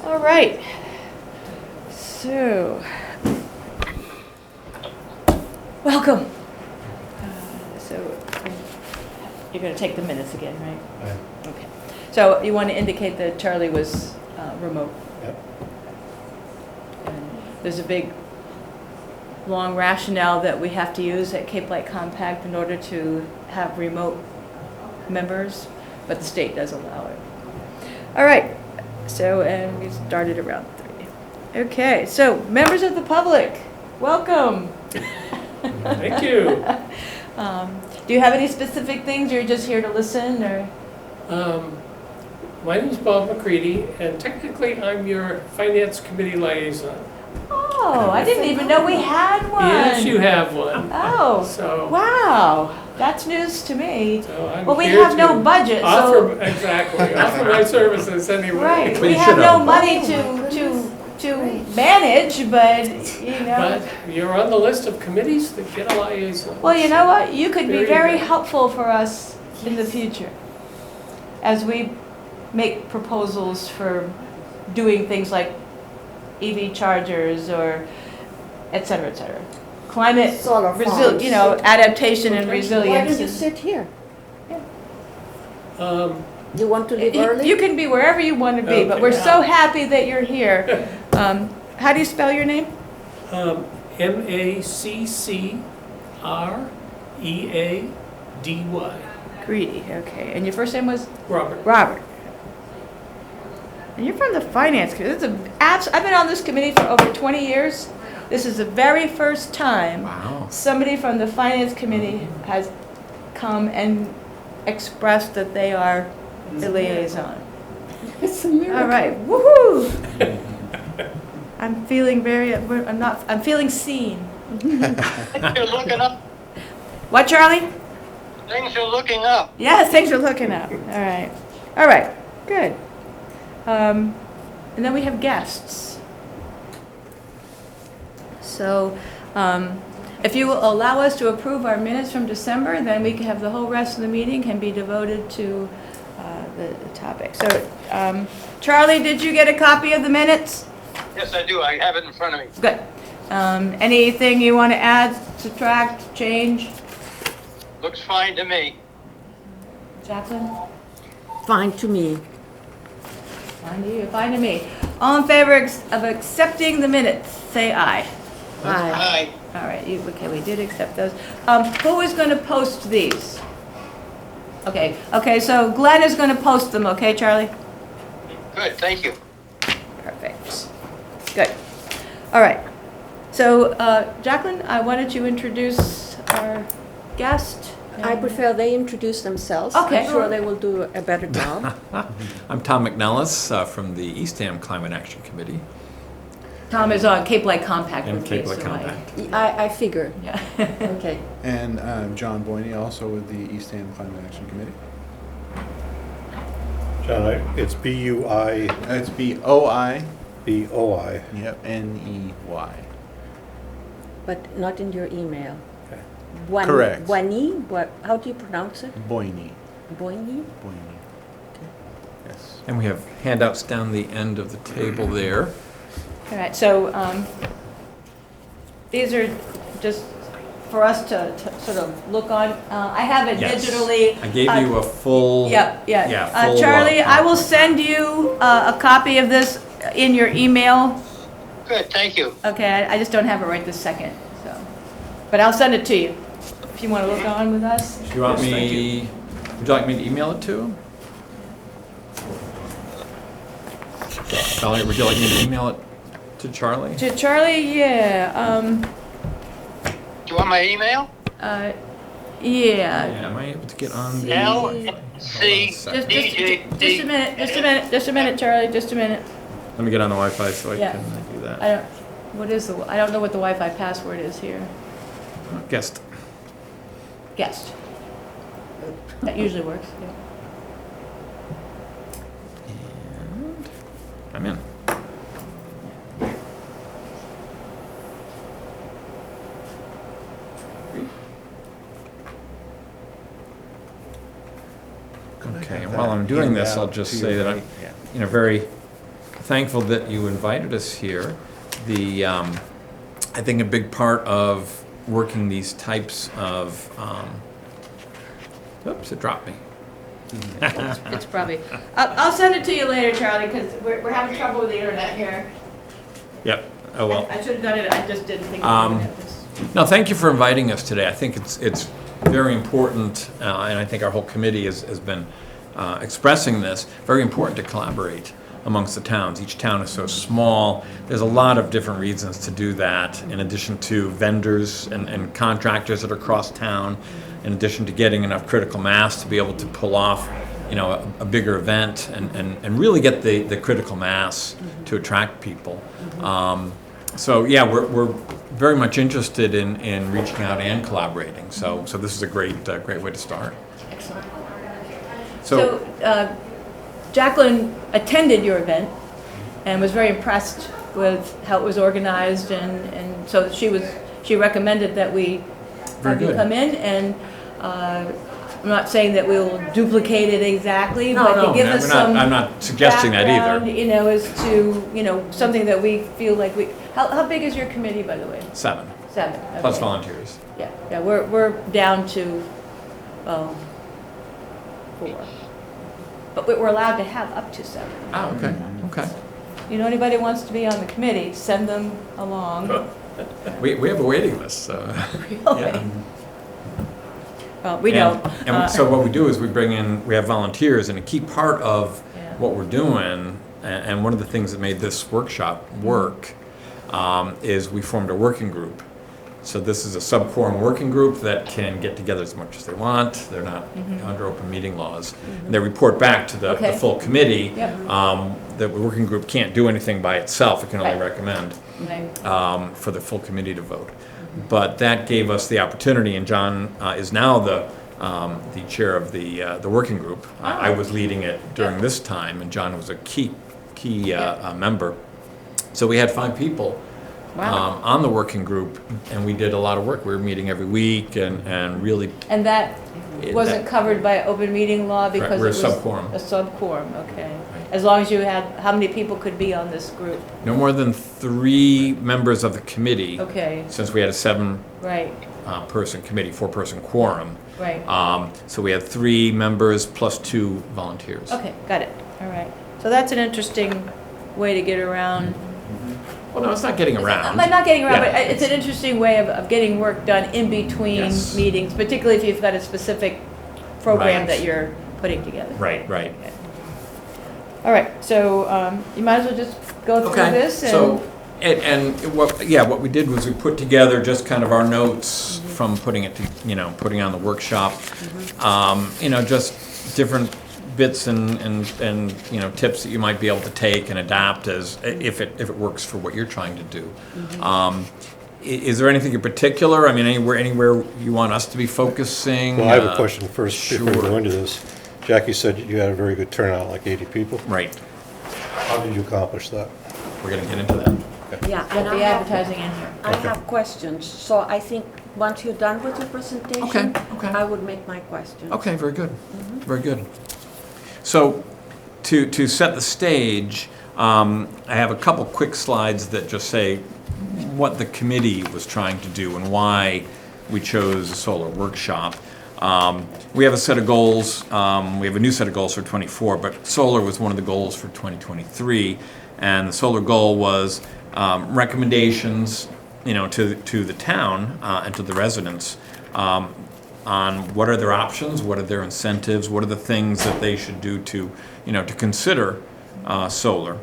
All right. So, welcome. So, you're going to take the minutes again, right? Right. Okay. So, you want to indicate that Charlie was remote. Yep. And there's a big, long rationale that we have to use at Cape Light Compact in order to have remote members, but the state does allow it. All right. So, and we started around 3. Okay. So, members of the public, welcome. Thank you. Do you have any specific things, or you're just here to listen, or? My name is Bob McCready, and technically I'm your Finance Committee liaison. Oh, I didn't even know we had one. Yes, you have one. Oh, So, wow, that's news to me. so I'm Well, we here have no to budget, offer, so, exactly, offer my services anyway. right, But we you have should no have. money Oh, to manage, but, you know. But you're on the list of committees that get a liaison. Well, you know what, you could be There you very go. helpful for us in the future as we make proposals for doing things like EV chargers or et cetera, et cetera. Climate, Solar farms. adaptation and Why resilience. don't you sit here? Um, You want to leave You early? can be wherever you want to be, but we're Okay. so happy that you're here. How do you spell your name? Macready. Greedy, okay. And your first name was? Robert. Robert. And you're from the Finance Committee. I've been on this committee for over 20 years. This is the very first time Wow. somebody from the Finance Committee has come and expressed that they are the liaison. It's a miracle. All right, woohoo! I'm feeling I'm feeling seen. You're looking up. What, Charlie? Things are looking up. Yes, things are looking up. All right, good. And then we have guests. So, if you will allow us to approve our minutes from December, then we can have the whole rest of the meeting can be devoted to the topic. So, Charlie, did you get a copy of the minutes? Yes, I do. I have it in front of me. Good. Anything you want to add, subtract, change? Looks fine to me. Jacqueline? Fine to me. Fine to you, fine to me. All in favor of accepting the minutes, say aye. Aye. Hi. All right, okay, we did accept those. Who is going to post these? Okay, so Glenn is going to post them, okay, Charlie? Good, thank you. Perfect. Good. All right. So, Jacqueline, I wanted to introduce our guest. I prefer they introduce themselves. Okay. I'm sure they will do a better job. I'm Tom McNellis from the Eastham Climate Action Committee. Tom is on Cape Light Compact And with me, Cape Light so Compact. I figure. Yeah. Okay. And John Boyney, also with the Eastham Climate Action Committee. John, it's B-U-I-B-O-I. It's B-O-I. Yep, N-E-Y. But not in your email. Okay. Correct. Boigny? How do you pronounce it? Boyney. Boigny? Boyney. Yes. And we have handouts down the end of the table there. All right, so these are just for us to sort of look on. I have it Yes. digitally. I gave you a full. Yeah. Yeah, full, Charlie, I will pamphlet. send you a copy of this in your email. Good, thank you. Okay, I just don't have it right this second, so. But I'll send it to you if you want to look on with us. Do you want Yes, thank me, would you like me to email it to him? Valerie, would you like me to email it to Charlie? To Charlie, yeah, Do you want my email? yeah. Yeah, am I able to get on the? L-C-D-J-D. Just a minute, Charlie, just a minute. Let me get on the Wi-Fi so I Yeah. can do that. I don't know what the Wi-Fi password is here. Guest. Guest. That usually works, yeah. And I'm in. Okay, and while I'm doing this, I'll just say that I'm, very thankful that you invited us here. I think a big part of working these types of, oops, it dropped me. It's probably, I'll send it to you later, Charlie, because we're having trouble with the internet here. Yep, oh well. I should have done it, I just didn't think of doing it. No, thank you for inviting us today. I think it's very important, and I think our whole committee has been expressing this, very important to collaborate amongst the towns. Each town is so small. There's a lot of different reasons to do that, in addition to vendors and contractors that are across town, in addition to getting enough critical mass to be able to pull off, you know, a bigger event and really get the critical mass to attract people. So yeah, we're very much interested in reaching out and collaborating. So this is a great way to start. Excellent. So So Jacqueline attended your event and was very impressed with how it was organized, and so she recommended that we Very have you good. come in, and I'm not saying that we'll duplicate it exactly, No, but no, to give us I'm some not suggesting that background, either. you know, as to, you know, something that we feel like how big is your committee, by the way? 7 7. plus okay. volunteers. Yeah, we're down to 4. But we're allowed to have up to 7. Oh, okay, okay. You know, anybody who wants to be on the committee, send them along. We have a waiting list, so. Really? Yeah. Well, we don't. And so what we do is we have volunteers, and a key part of Yeah. what we're doing, and one of the things that made this workshop work, is we formed a working group. So this is a sub-quorum working group that can get together as much as they want. They're not under open meeting laws. And they report back to the Okay. full committee. Yep. The working group can't do anything by itself. It can only Right. recommend Right. for the full committee to vote. But that gave us the opportunity, and John is now the chair of the working group. I was leading it during this time, and John was a key member. So we had 5 people Wow. on the working group, and we did a lot of work. We were meeting every week and really. And that wasn't that- covered by open meeting law because we're a it was sub-quorum. a sub-quorum, okay. As long as you had, how many people could be on this group? No more than 3 members of the committee, Okay, since we had a 7 right, person committee, 4-person quorum. right. So we had 3 members plus 2 volunteers. Okay, got it, all right. So that's an interesting way to get around. Well, no, it's not getting around. I'm not getting around, Yeah. but it's an interesting way of getting work done in between Yes. meetings, particularly if you've got a specific program Right. that you're putting together. Right. All right, so you might as well just go through Okay, this and. so, and what we did was we put together just kind of our notes from putting on the workshop. Just different bits and tips that you might be able to take and adapt as, if it works for what you're trying to do. Is there anything in particular? I mean, anywhere you want us to be focusing? Well, I have a question first before we sure. go into this. Jackie said you had a very good turnout, like 80 people. Right, How did you accomplish that? we're gonna get into that. Yeah, Put and the advertising in here. I have questions. So I think once you're done with your presentation, Okay. I would make my questions. Okay, very good, very good. So, to set the stage, I have a couple quick slides that just say what the committee was trying to do and why we chose a solar workshop. We have a set of goals, we have a new set of goals for '24, but solar was one of the goals for 2023. And the solar goal was recommendations, to the town and to the residents on what are their options, what are their incentives, what are the things that they should do to consider solar.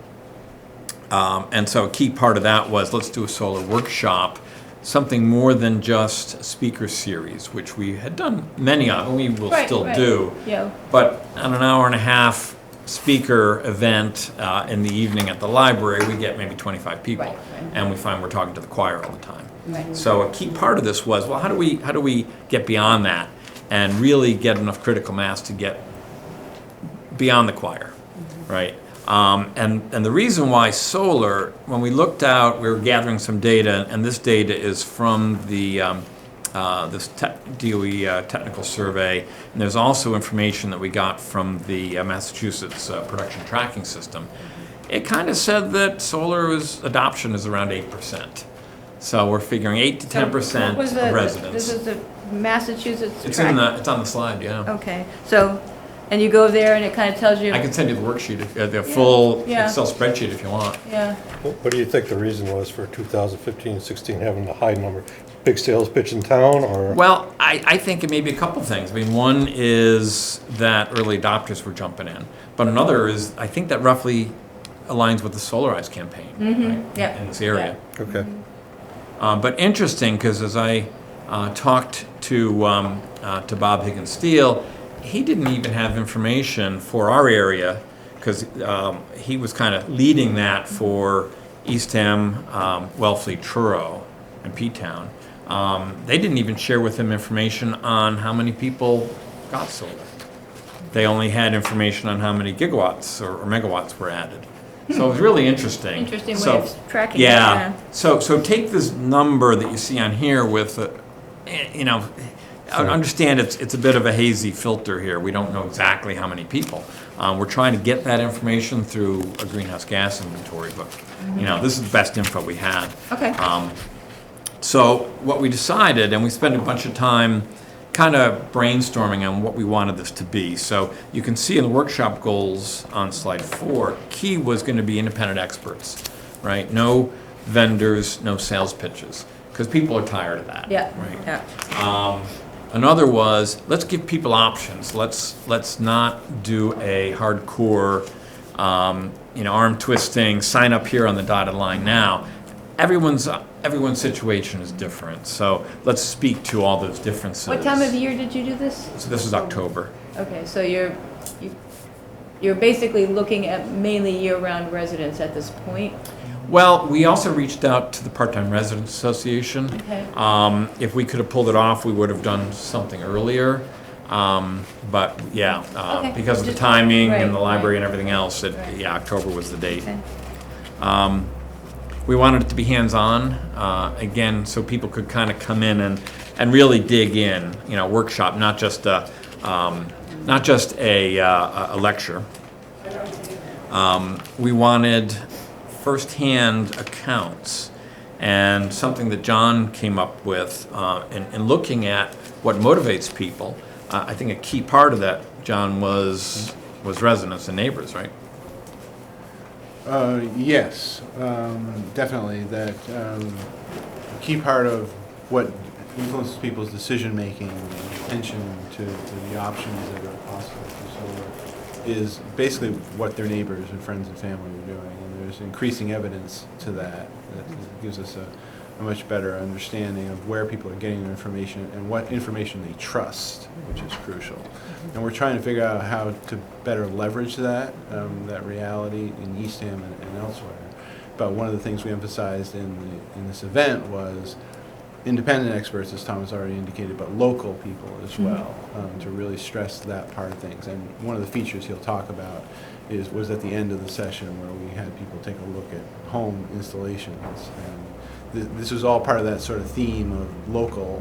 And so a key part of that was, let's do a solar workshop, something more than just a speaker series, which we had done many of, and we will Right, still right. do. Yeah, But on an hour and a half speaker event in the evening at the library, we get maybe 25 people. Right, right. And we find we're talking to the choir all the time. right. So a key part of this was, well, how do we get beyond that and really get enough critical mass to get beyond the choir, right? And the reason why solar, when we looked out, we were gathering some data, and this data is from the DOE technical survey, and there's also information that we got from the Massachusetts production tracking system. it kind of said that adoption is around 8%. So we're figuring 8 to 10% What was of residents. This is the Massachusetts It's track? it's on the slide, yeah. Okay, so, and you go there and it kind of tells you, I can send you the worksheet, the full Yeah. Excel spreadsheet if you want. yeah. What do you think the reason was for 2015, 16 having a high number? Big sales pitch in town, or? Well, I think it may be a couple things. I mean, one is that early adopters were jumping in, but another is, I think that roughly aligns with the Solarize campaign, right? Yeah. In this area. Okay. But interesting, because as I talked to Bob Higgins Steele, he didn't even have information for our area, because he was kind of leading that for Eastham, Wellfleet, Truro, and P-Town. They didn't even share with him information on how many people got solar. They only had information on how many gigawatts or megawatts were added. So it was really interesting. Interesting So- way of tracking it, Yeah. yeah. So take this number that you see on here with, understand it's a bit of a hazy filter here. We don't know exactly how many people. We're trying to get that information through a greenhouse gas inventory, but, this is the best info we had. Okay. So what we decided, and we spent a bunch of time kind of brainstorming on what we wanted this to be. So you can see in the workshop goals on slide 4, key was going to be independent experts, right? No vendors, no sales pitches, because people are tired of that. Yeah, Right. yeah. Another was, let's give people options. Let's not do a hardcore, arm twisting, sign up here on the dotted line now. Everyone's situation is different, so let's speak to all those differences. What time of year did you do this? So this is October. Okay, so you're basically looking at mainly year-round residents at this point? Well, we also reached out to the Part-Time Residents Association. Okay. If we could have pulled it off, we would have done something earlier. But yeah, Okay. because of the Just- timing right, and the library right. and everything else, Right. October was the date. Okay. We wanted it to be hands-on, again, so people could kind of come in and really dig in, workshop, not just a lecture. We wanted firsthand accounts, and something that John came up with in looking at what motivates people. I think a key part of that, John, was residents and neighbors, right? Yes, definitely. That a key part of what influences people's decision-making and attention to the options that are possible for solar is basically what their neighbors and friends and family are doing. And there's increasing evidence to that gives us a much better understanding of where people are getting their information and what information they trust, which is crucial. And we're trying to figure out how to better leverage that reality in Eastham and elsewhere. But one of the things we emphasized in this event was independent experts, as Tom has already indicated, but local people as well, to really stress that part of things. And one of the features he'll talk about was at the end of the session where we had people take a look at home installations. And this was all part of that sort of theme of local.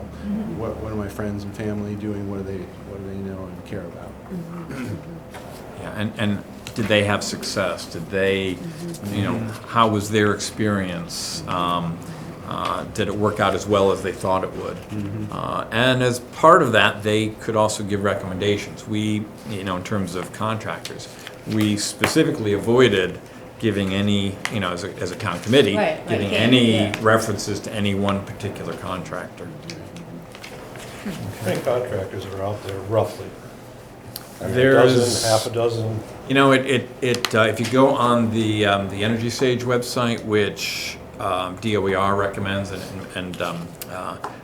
What are my friends and family doing? What do they know and care about? Yeah, and did they have success? Did they, how was their experience? Did it work out as well as they thought it would? And as part of that, they could also give recommendations. We, in terms of contractors, we specifically avoided giving any, as a town committee, Right, giving yeah, any yeah. references to any one particular contractor. How many contractors are out there roughly? I mean, There's- a dozen, half a dozen? If you go on the Energy Sage website, which DOER recommends and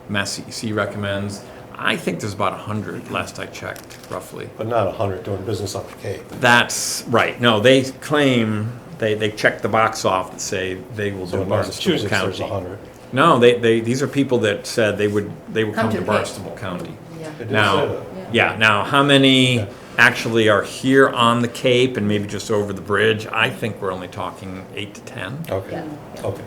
Mass CEC recommends, I think there's about 100, last I checked, roughly. But not 100 doing business on the Cape. That's right. No, they claim, they check the box off that say they will So do in Barnstable Massachusetts, there's County. 100. No, these are people that said they would come to to the Cape. Barnstable County. Yeah. They did say Now, that. yeah, now how many actually are here on the Cape and maybe just over the bridge? I think we're only talking 8 to 10. Okay, Yeah. okay.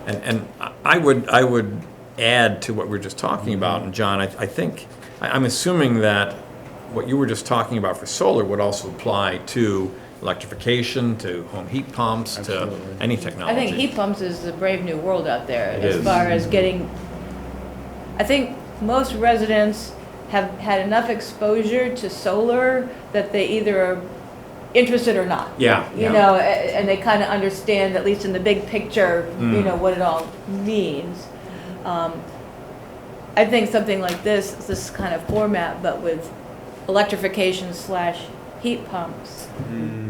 And I would add to what we were just talking about, and John, I think, I'm assuming that what you were just talking about for solar would also apply to electrification to home heat pumps to Absolutely. any I technology. think heat pumps is the brave new world out there It as is. far as getting, I think most residents have had enough exposure to solar that they either are interested or not. Yeah, You yeah. know, and they kind of understand, at least in the big picture, you Mm. know, what it all means. I think something like this kind of format, but with electrification slash heat pumps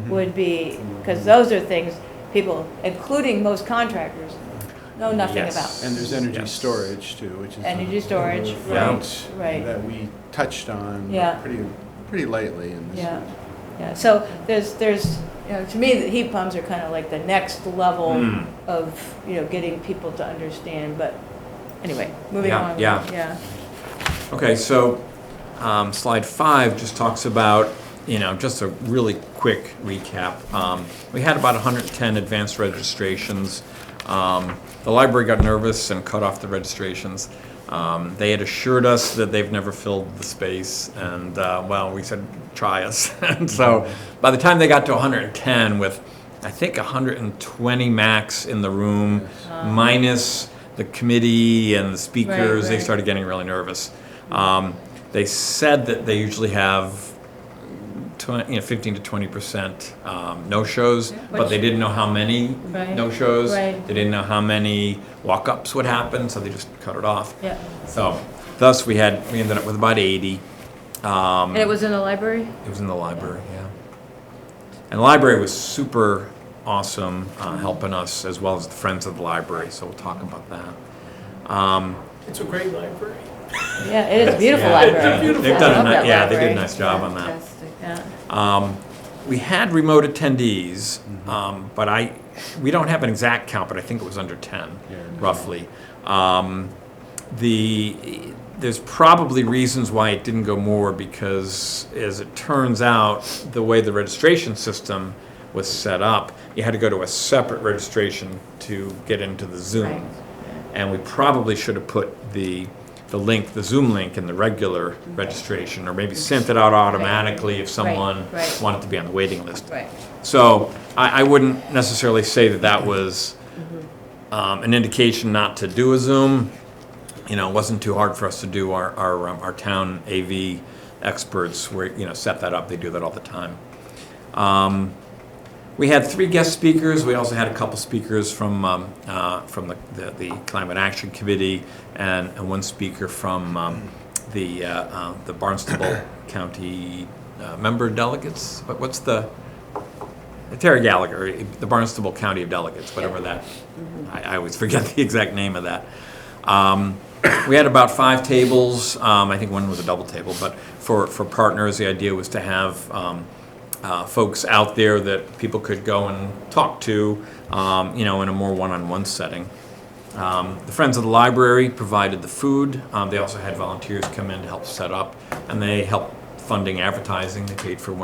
would be, because those are things people, including most contractors, know nothing Yes. about. And there's energy Yes. storage too, which is. Energy storage, another right, front right. That we touched on Yeah. pretty lightly in this. Yeah, yeah, so there's, you know, to me, the heat pumps are kind of like the next level Mm. of, you know, getting people to understand, but anyway, moving Yeah, on. yeah. Yeah, Okay, so slide 5 just talks about, you know, just a really quick recap. We had about 110 advanced registrations. The library got nervous and cut off the registrations. They had assured us that they've never filled the space, and well, we said, try us. And so by the time they got to 110 with, I think, 120 max in the room, minus the committee and the speakers, they right. started getting really nervous. They said that they usually have 15 to 20% no-shows, but they didn't know how many Right. no-shows. Right. They didn't know how many walk-ups would happen, so they just cut it off. yeah. So, thus we ended up with about 80. And it was in the library? It was in the library, yeah. And the library was super awesome, helping us as well as the Friends of the Library, so we'll talk about that. It's a great library. Yeah, it is a beautiful Yeah. library. They've I done love that they did a library. nice job on that. Fantastic. Yeah, We had remote attendees, but we don't have an exact count, but I think it was under 10, Yeah. roughly. There's probably reasons why it didn't go more, because as it turns out, the way the registration system was set up, you had to go to a separate registration to get into the Zoom. Right. And we probably should have put the link, the Zoom link, in the regular registration, or maybe sent it out automatically if someone right. wanted to be on the waiting list. right. So I wouldn't necessarily say that was an indication not to do a Zoom. You know, it wasn't too hard for us to do. Our town AV experts set that up. They do that all the time. We had 3 guest speakers. We also had a couple speakers from the Climate Action Committee, and 1 speaker from the Barnstable County member delegates. What's the Terry Gallagher, the Barnstable County of Delegates, whatever that. I always forget the exact name of that. We had about 5 tables. I think 1 was a double table, but for partners, the idea was to have folks out there that people could go and talk to, in a more one-on-one setting. The Friends of the Library provided the food. They also had volunteers come in to help set up, and they helped funding advertising. They paid for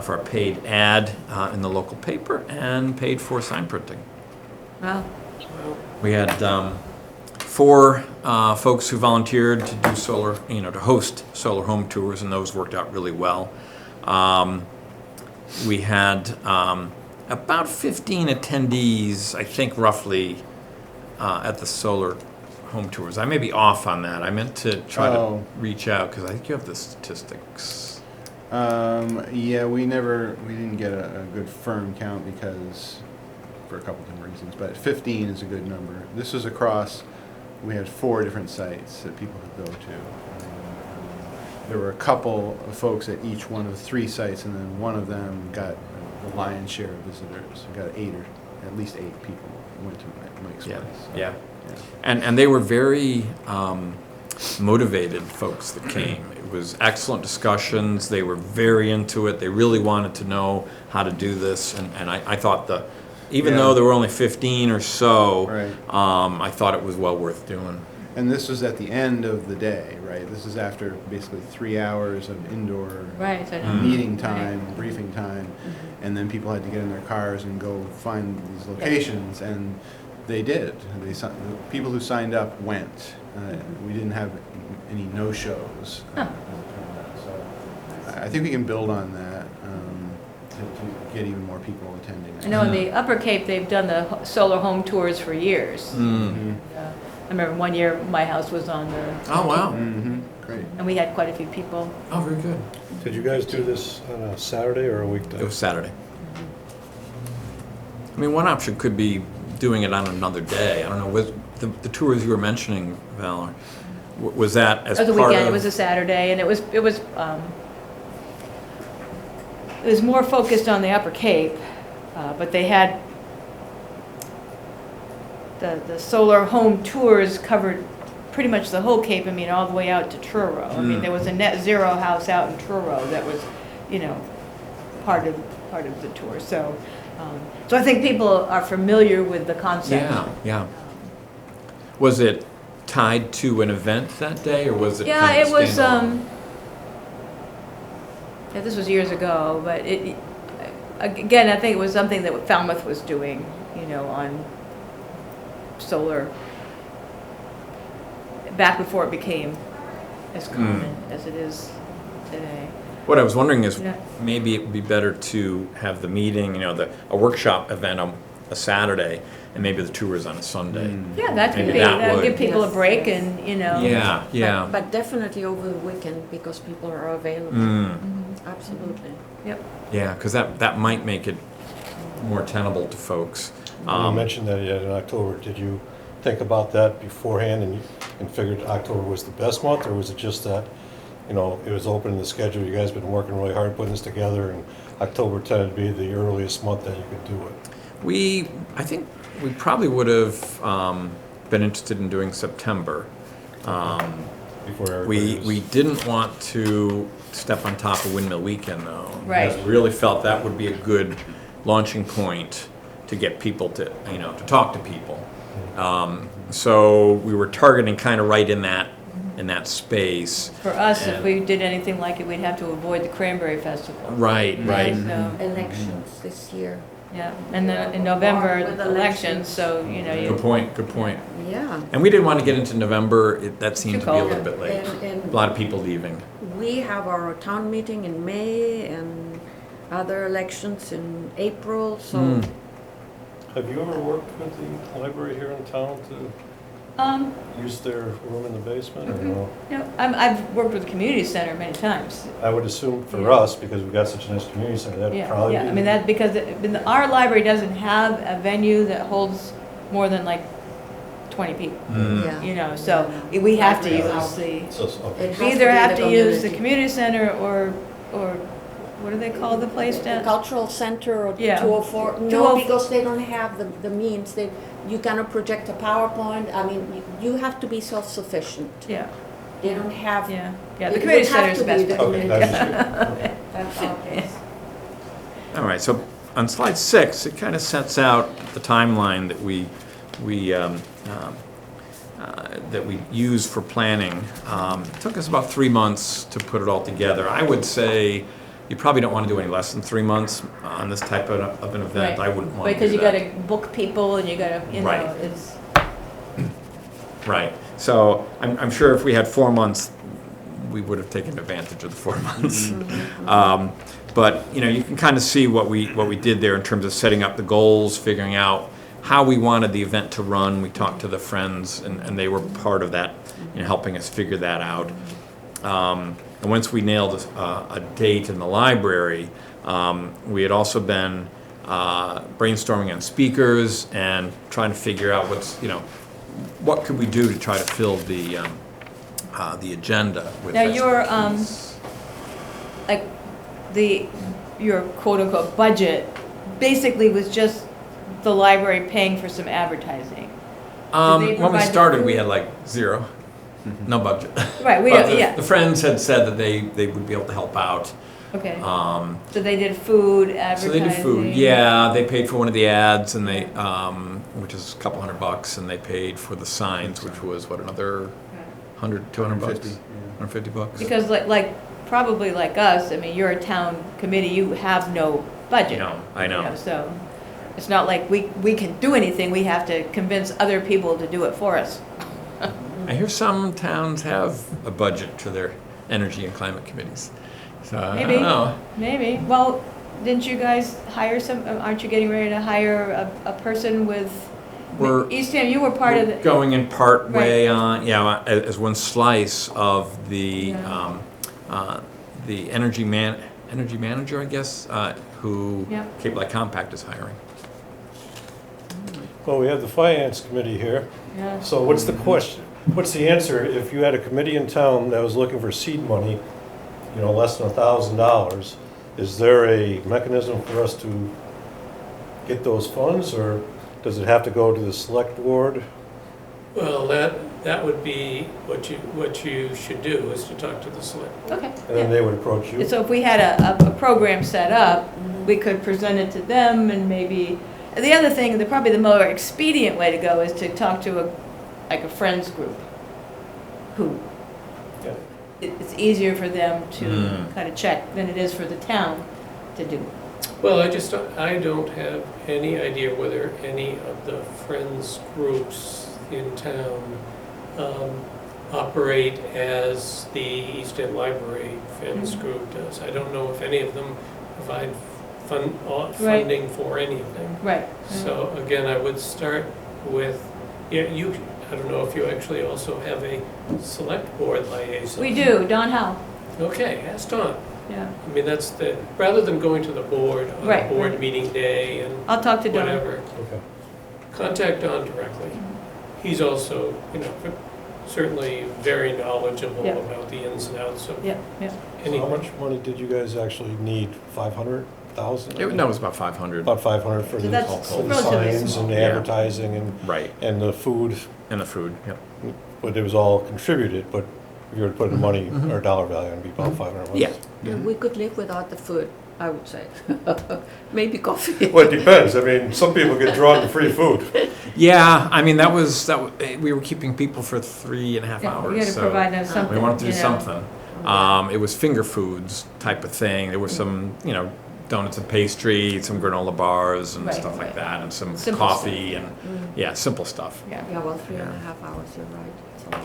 for a paid ad in the local paper, and paid for sign printing. Wow. We had 4 folks who volunteered to do solar, to host solar home tours, and those worked out really well. We had about 15 attendees, I think, roughly, at the solar home tours. I may be off on that. I meant to try to reach out, because I think you have the statistics. Yeah, we didn't get a good firm count because, for a couple different reasons, but 15 is a good number. This was across, we had 4 different sites that people could go to. There were a couple of folks at each one of 3 sites, and then one of them got the lion's share of visitors. We got at least 8 people went to Mike's Yeah, place. yeah. And they were very motivated folks that came. It was excellent discussions. They were very into it. They really wanted to know how to do this. And I thought even though there were only 15 or so, Right. I thought it was well worth doing. And this was at the end of the day, right? This is after basically 3 hours of indoor Right. So meeting time, briefing time, and then people had to get in their cars and go find these locations, and they did. The people who signed up went. We didn't have any no-shows. Huh. So I think we can build on that. to get even more people attending. I know in the Upper Cape, they've done the solar home tours for years. Mm. I remember one year my house was on the, Oh, wow. Mm-hmm, great. and we had quite a few people. Oh, very good. Did you guys do this on a Saturday or a weekday? It was Saturday. I mean, one option could be doing it on another day. I don't know, was the tours you were mentioning, Val, was that as It was a part weekend, of? it was a Saturday, and it was more focused on the Upper Cape, but they had, the solar home tours covered pretty much the whole Cape, I mean, all the way out to Truro. I mean, there was a net zero house out in Truro that was, you know, part of the tour, so I think people are familiar with the concept. Yeah, yeah. Was it tied to an event that day, or was it Yeah, kind of it was, standalone? yeah, this was years ago, but again, I think it was something that Falmouth was doing, you know, on solar, back before it became as common as it is today. What I was wondering is, Yeah. maybe it would be better to have the meeting, you know, a workshop event on a Saturday, and maybe the tours on a Sunday. Yeah, that could Maybe be, that that would would- give people a Yes, break yes. and, you know. Yeah, yeah. But definitely over the weekend because people are available. Mm. Absolutely. Yep. Yeah, because that might make it more tenable to folks. When you mentioned that yet in October, did you think about that beforehand and figured October was the best month, or was it just that, you know, it was open in the schedule, you guys been working really hard putting this together, and October tended to be the earliest month that you could do it? I think we probably would have been interested in doing September. Before everybody was... We didn't want to step on top of Windmill Weekend, though. Right. Because we really felt that would be a good launching point to get people to, you know, to talk to people. So we were targeting kind of right in that space. For us, if And- we did anything like it, we'd have to avoid the Cranberry Festival. Right, right. So, Elections this year. yeah, and then in November, With elections, elections. so, you know, Good point, good point. Yeah. And we didn't want to get into November, that seemed Too to be a cold. little bit late. And A lot of people leaving. we have our town meeting in May and other elections in April, so Mm. Have you ever worked with the library here in town to use their room in the basement, or no? you know, I've worked with the community center many times. I would assume for Yeah. us, because we've got such a nice community center, that'd Yeah, probably be... yeah, I mean, that, because our library doesn't have a venue that holds more than like 20 people, Mm. yeah. you know, so we have to Yeah. use the, Okay. It has we to either be have the to use the community. community center or what do they call the place The down? cultural center or Yeah. 204, no, 204 because they don't have the means, you cannot project a PowerPoint, I mean, you have to be self-sufficient. Yeah, They don't have. yeah, yeah, the It community would have center is to the best be the place. Okay, community. that's That's our case. All right, so on slide 6, it kind of sets out the timeline that we use for planning. It took us about 3 months to put it all together. I would say you probably don't want to do any less than 3 months on this type of an event. Right. I wouldn't want to Because do you that. gotta book people and you gotta, you know, Right. it's, Right. So I'm sure if we had 4 months, we would have taken advantage of the 4 months. But, you know, you can kind of see what we did there in terms of setting up the goals, figuring out how we wanted the event to run. We talked to the friends, and they were part of that, you know, helping us figure that out. And once we nailed a date in the library, we had also been brainstorming on speakers and trying to figure out what could we do to try to fill the agenda with. now that your, piece. like, your quote-unquote budget basically was just the library paying for some advertising. they When we provide the started, we food? had like zero, no budget. Right, we But don't, yeah, the friends had said that they would be able to help out. okay. Um, So they did food, So advertising? they did food, yeah, they paid for one of the ads, and they, which is a couple $100, and they paid for the signs, which was, what, another $100, $200? 150, yeah. $150? Because probably like us, I mean, you're a town committee, you have no budget. No, I know. You know, so it's not like we can do anything, we have to convince other people to do it for us. I hear some towns have a budget to their energy and climate committees, so I Maybe. don't know. Maybe, well, didn't you guys hire aren't you getting ready to hire a person with, We're- Eastham, you were part of We're the, going in part way Right. on, yeah, as one slice of Yeah. the energy manager, I guess, who Yeah. Cape Light Compact is hiring. Well, we have the finance committee here. yeah. So what's the question? What's the answer if you had a committee in town that was looking for seed money, you know, less than $1,000? Is there a mechanism for us to get those funds, or does it have to go to the select board? Well, that would be what you should do, is to talk to the select board. Okay. And then yeah. they would approach you? So if we had a program set up, we could present it to them and maybe, the other thing, probably the more expedient way to go is to talk to a friends group who, Yeah. it's easier for them to Mm. kind of check than it is for the town to do. Well, I don't have any idea whether any of the friends groups in town operate as the East End Library Friends Mhm. Group does. I don't know if any of them provide Right. funding for anything. Right. So again, I would start with, yeah, I don't know if you actually also have a select board liaison. We do, Don Howe, Okay, ask Don. yeah. I mean, that's rather than going to the board on Right, a board right. meeting day and I'll talk to Don. whatever, Okay. contact Don directly. He's also, certainly very knowledgeable Yeah. about the ins and outs of Yeah, yeah. So any. how much money did you guys actually need? 500,000? No, it was about 500. About 500 for So the that's for the relatively signs small. and the Yeah. advertising Right, and the food, and the food, yep. but it was all contributed, but if you were to put the money Mhm. or dollar value, it'd be about 500 bucks. Yeah. Yeah, we could live without the food, I would say. Maybe coffee. Well, it depends. I mean, some people get drawn to free food. Yeah, I mean, we were keeping people for 3.5 Yeah, hours. we gotta so provide them something, We wanted to do you know. something. It was finger foods type of thing. There was some, donuts and pastry, some granola bars and Right, stuff like right. that, and some Simple coffee and, yeah, simple stuff. Yeah. Yeah, well, 3.5 hours, you're right. It's a lot.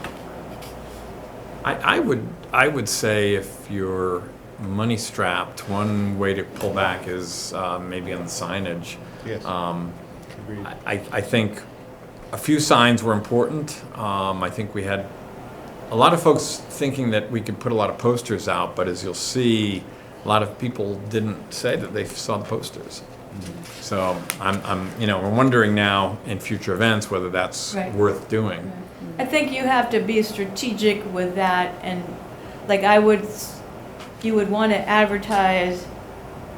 I would say if you're money strapped, one way to pull back is maybe on the signage. Yes, Um, agreed. I think a few signs were important. I think we had a lot of folks thinking that we could put a lot of posters out, but as you'll see, a lot of people didn't say that they saw the posters. So we're wondering now in future events whether that's Right. worth doing. I think you have to be strategic with that, and like you would want to advertise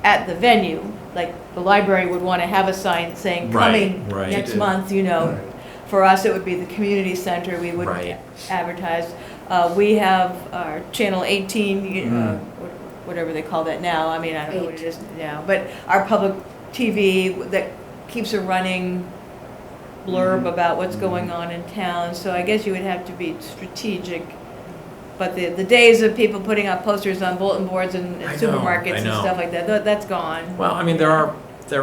at the venue, like the library would want to have a sign saying Right, coming right. next They did. month, For us, it would be the community center, we would Right. advertise. We have our Channel 18, Mm. whatever they call that now, I mean, I don't know what it is now, but our public TV that keeps a running blurb about what's going on in town, so I guess you would have to be strategic. But the days of people putting up posters on bulletin boards and I know, supermarkets I and know. stuff like that, that's gone. Well, I mean, they're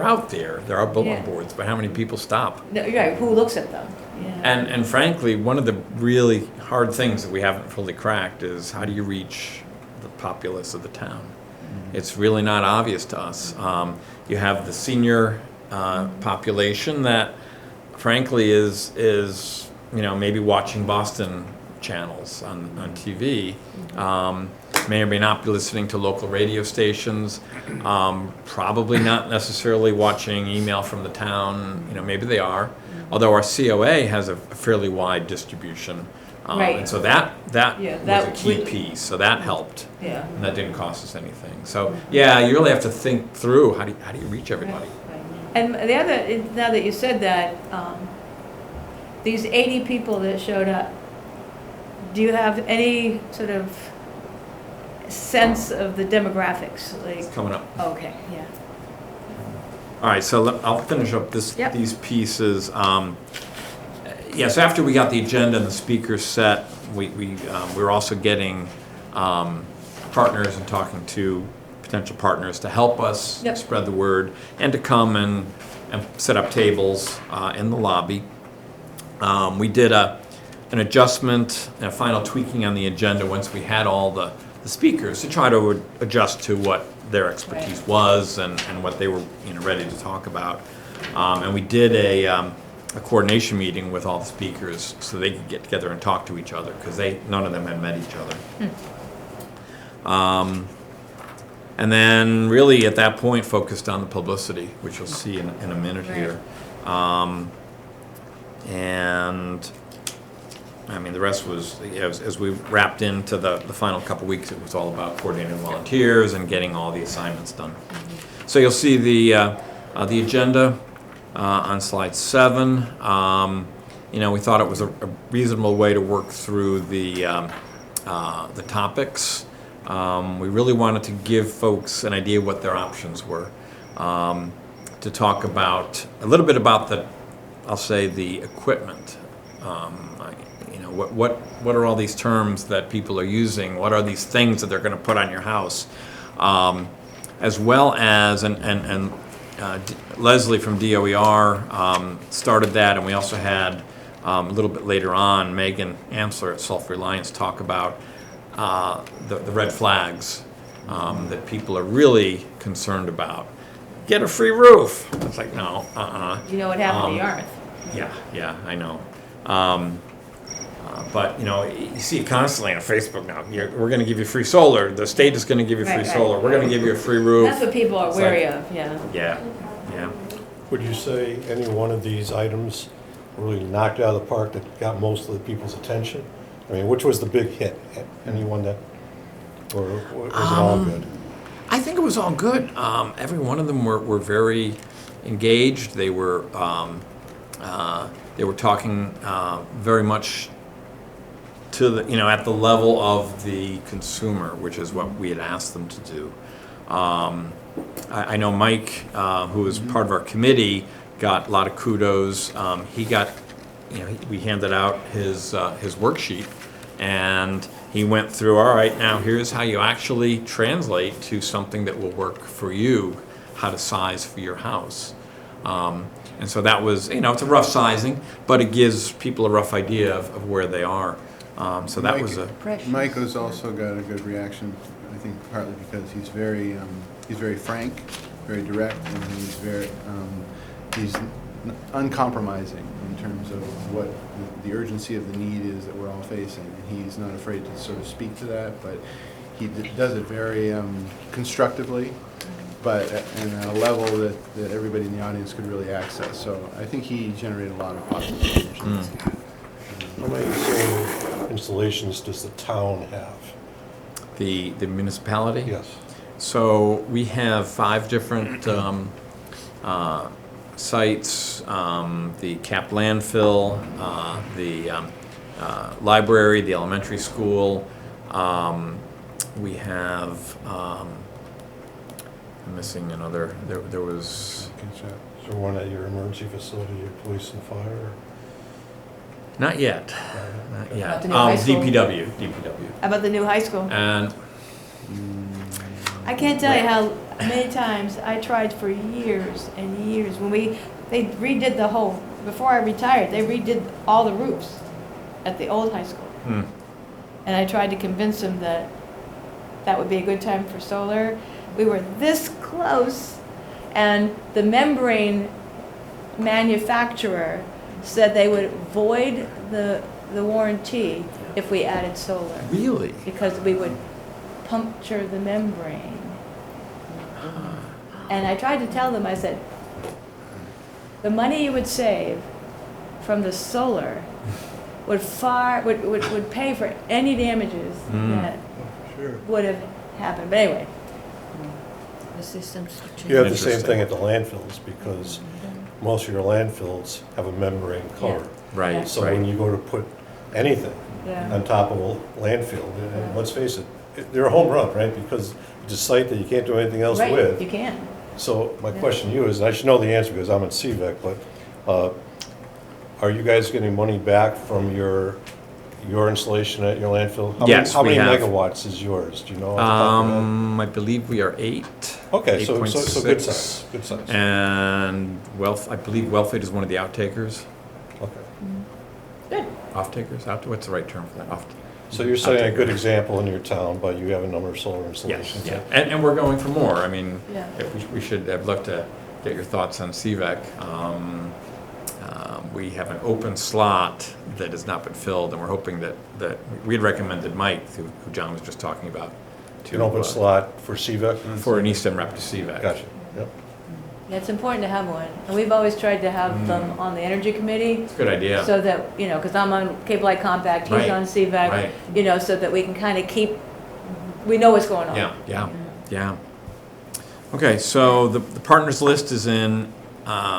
out there. There are bulletin Yeah. boards, but how many people stop? No, you're right, who looks at them? Yeah. And frankly, one of the really hard things that we haven't fully cracked is how do you reach the populace of the town? It's really not obvious to us. You have the senior population that frankly is maybe watching Boston channels on TV. May or may not be listening to local radio stations. Probably not necessarily watching email from the town. Maybe they are. Although our COA has a fairly wide distribution. Right. And so that Yeah, was that a key would- piece. So that helped. Yeah. And that didn't cost us anything. So yeah, you really have to think through how do you reach everybody. And the other, now that you said that, these 80 people that showed up, do you have any sort of sense of the demographics? Like, It's coming up. okay, yeah. All right, so I'll finish up Yep. these pieces. So after we got the agenda and the speakers set, we were also getting partners and talking to potential partners to help us Yep. spread the word and to come and set up tables in the lobby. We did an adjustment, a final tweaking on the agenda once we had all the speakers to try to adjust to what their expertise was and what they were, ready to talk about. And we did a coordination meeting with all the speakers so they could get together and talk to each other, because none of them had met each other. And then really at that point focused on the publicity, which you'll see in a minute here. And I mean, the rest was, as we wrapped into the final couple weeks, it was all about coordinating volunteers and getting all the assignments done. So you'll see the agenda on slide 7. We thought it was a reasonable way to work through the topics. We really wanted to give folks an idea what their options were. To talk about a little bit about the equipment. What are all these terms that people are using? What are these things that they're going to put on your house? As well as, Leslie from DOER started that, and we also had a little bit later on Megan Amsler at Self-Reliance talk about the red flags that people are really concerned about. Get a free roof. It's like, no, You know what happened to Yarmouth? Yeah, I know. But, you see it constantly on Facebook now. We're going to give you free solar. The state is going to give you free Right. solar. We're going to give you a free roof. That's what people are It's wary like- of, yeah. Yeah. Would you say any one of these items really knocked out of the park that got most of the people's attention? I mean, which was the big hit? Anyone that, or was it all good? I think it was all good. Every one of them were very engaged. They were talking very much to the, at the level of the consumer, which is what we had asked them to do. I know Mike, who was part of our committee, got a lot of kudos. He got, we handed out his worksheet, and he went through, all right, now here's how you actually translate to something that will work for you, how to size for your house. And so that was, it's a rough sizing, but it gives people a rough idea of where they are. So that was a... Mike has also got a good reaction, I think partly because he's very frank, very direct, and he's uncompromising in terms of what the urgency of the need is that we're all facing. And he's not afraid to sort of speak to that, but he does it very constructively, but at a level that everybody in the audience could really access. So I think he generated a lot of positive emotions. How many solar installations does the town have? The municipality? Yes. So we have 5 different sites, the capped landfill, the library, the elementary school. We have, I'm missing another, there was, Is there one at your emergency facility, your police and fire? not yet, not yet. About the new high school? DPW. How about the new high school? And I can't tell you how many times I tried for years and years. They redid the whole, before I retired, they redid all the roofs at the old high school. And I tried to convince them that that would be a good time for solar. We were this close, and the membrane manufacturer said they would void the warranty if we added solar, really? because we would puncture the membrane. And I tried to tell them, I said, the money you would save from the solar would pay for any damages that would have happened. But anyway, The systems to change. You have the same Interesting. thing at the landfills, because most of your landfills have a membrane cover. Right, So when you go to put anything yeah. on top of a landfill, and let's face it, they're a home run, right? Because it's a site that you can't do anything else Right, with. you can. So my question to you is, and I should know the answer because I'm in CVEC, but are you guys getting money back from your installation at your landfill? Yes, How we many have. megawatts is yours? Do you know off the top of your head? I believe we are 8. Okay, so good 8.6. size, good size. And I believe Wellfleet is one of the outtakers. Okay. Good. Off-takers? What's the right term for that? So you're setting a good example in your town, but you have a number of solar installations. Yeah, and we're going for more. I mean, Yeah. we should, I'd love to get your thoughts on CVEC. We have an open slot that has not been filled, and we're hoping that we had recommended Mike, who John was just talking about, to An open slot for CVEC? for an East End rep to CVEC. Gotcha, yep. Yeah, it's important to have one. And we've always tried to have them on the Energy Committee. It's a good idea. So that, because I'm on Cable Light Compact, he's Right, on CVAC, right. So that we can kind of we know what's going on. Yeah. Okay, so the partners list is in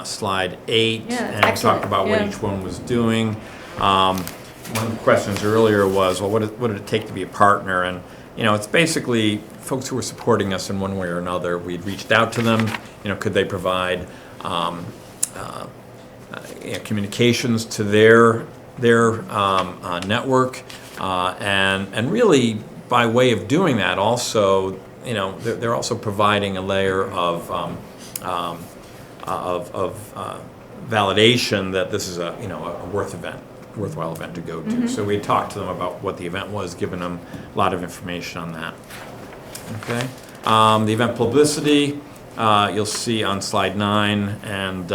slide 8, Yeah, and we excellent, talked about what yeah. each one was doing. One of the questions earlier was, well, what did it take to be a partner? And it's basically folks who were supporting us in one way or another. We'd reached out to them. Could they provide communications to their network, and really by way of doing that, also they're also providing a layer of validation that this is a worthwhile event to go to. So we had talked to them about what the event was, given them a lot of information on that. Okay, the event publicity you'll see on slide 9, and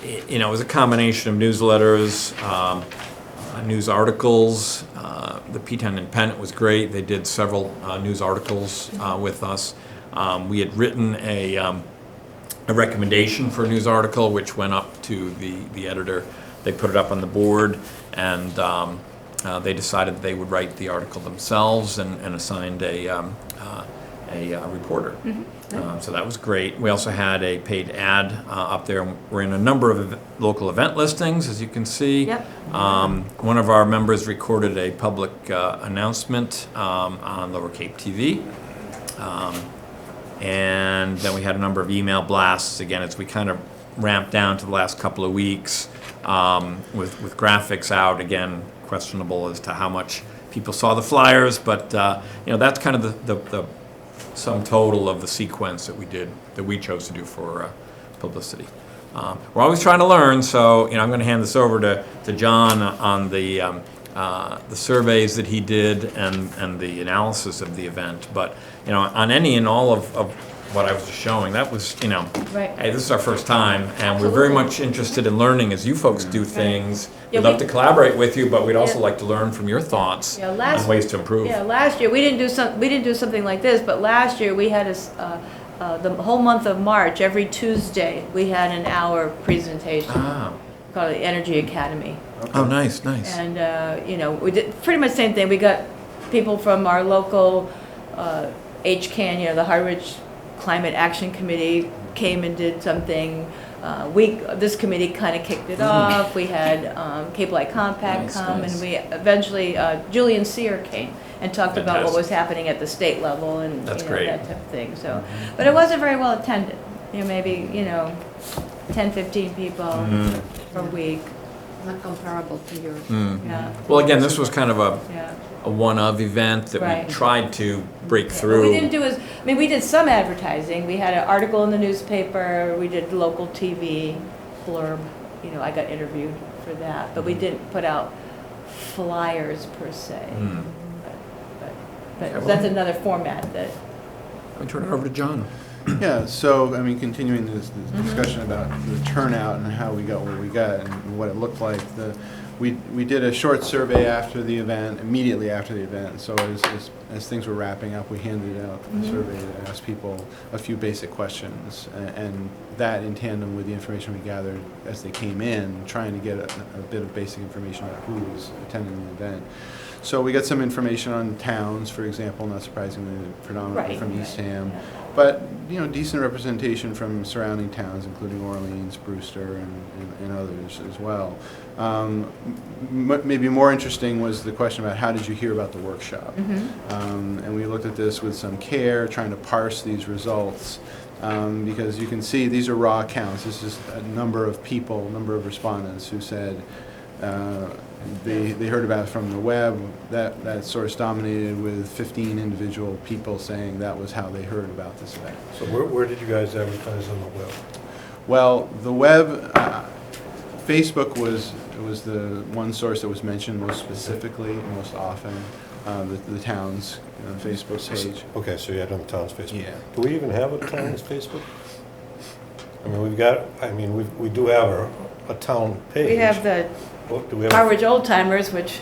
it was a combination of newsletters, news articles. The P10 Independent was great. They did several news articles with us. We had written a recommendation for a news article, which went up to the editor. They put it up on the board, and they decided they would write the article themselves, and assigned a reporter. So that was great. We also had a paid ad up there. We're in a number of local event listings, as you can see. Yep. One of our members recorded a public announcement on Lower Cape TV. And then we had a number of email blasts, again, as we kind of ramped down to the last couple of weeks, with graphics out, again, questionable as to how much people saw the flyers, but that's kind of the sum total of the sequence that we chose to do for publicity. We're always trying to learn, so I'm going to hand this over to John on the surveys that he did and the analysis of the event. But on any and all of what I was just showing, that was Right. hey, this is our first time, and we're very much interested in learning as you folks do things. Yeah, We'd love we- to collaborate with you, but we'd also Yeah. like to learn from your thoughts Yeah, on ways to improve. Yeah, last year, we didn't do something like this, but last year, we had the whole month of March, every Tuesday, we had an hour presentation Ah. called the Energy Academy. Oh, nice. And, we did pretty much the same thing. We got people from our local HCAN, the Harwich Climate Action Committee came and did something. This committee kind of kicked it off. We had Cable Light Compact Nice, come, nice. and we eventually, Julian Sear came and talked about what Fantastic. was happening at the state level and That's great. that type of thing. So, but it wasn't very well attended. Maybe 10, 15 people per week. Not comparable to yours. Yeah, Well, again, this was kind of yeah. a one-of event that Right. we tried to break What through. we didn't do is, we did some advertising. We had an article in the newspaper, we did local TV blurb, I got interviewed for that, but we didn't put out flyers per se. Hmm. But Okay, well- that's another format that, Let me turn it over to John. Yeah, so, continuing this discussion about the turnout and how we got what we got and what it looked like, we did a short survey after the event, immediately after the event. So as things were wrapping up, we handed out a survey that asked people a few basic questions, and that in tandem with the information we gathered as they came in, trying to get a bit of basic information about who was attending the event. So we got some information on towns, for example, not surprisingly, predominantly Right, from right, Eastham. yeah. But, decent representation from surrounding towns, including Orleans, Brewster, and others as well. Maybe more interesting was the question about how did you hear about the workshop? And we looked at this with some care, trying to parse these results. Because you can see these are raw counts. This is a number of people, number of respondents who said they heard about it from the web. That source dominated with 15 individual people saying that was how they heard about this event. So where did you guys advertise on the web? Well, the web, Facebook was the one source that was mentioned most specifically, most often, the town's Facebook page. Okay, so you had it on the town's Facebook. Yeah. Do we even have a town's Facebook? I mean, we do have a town page. We have the What, do we have? Harwich Old Timers, which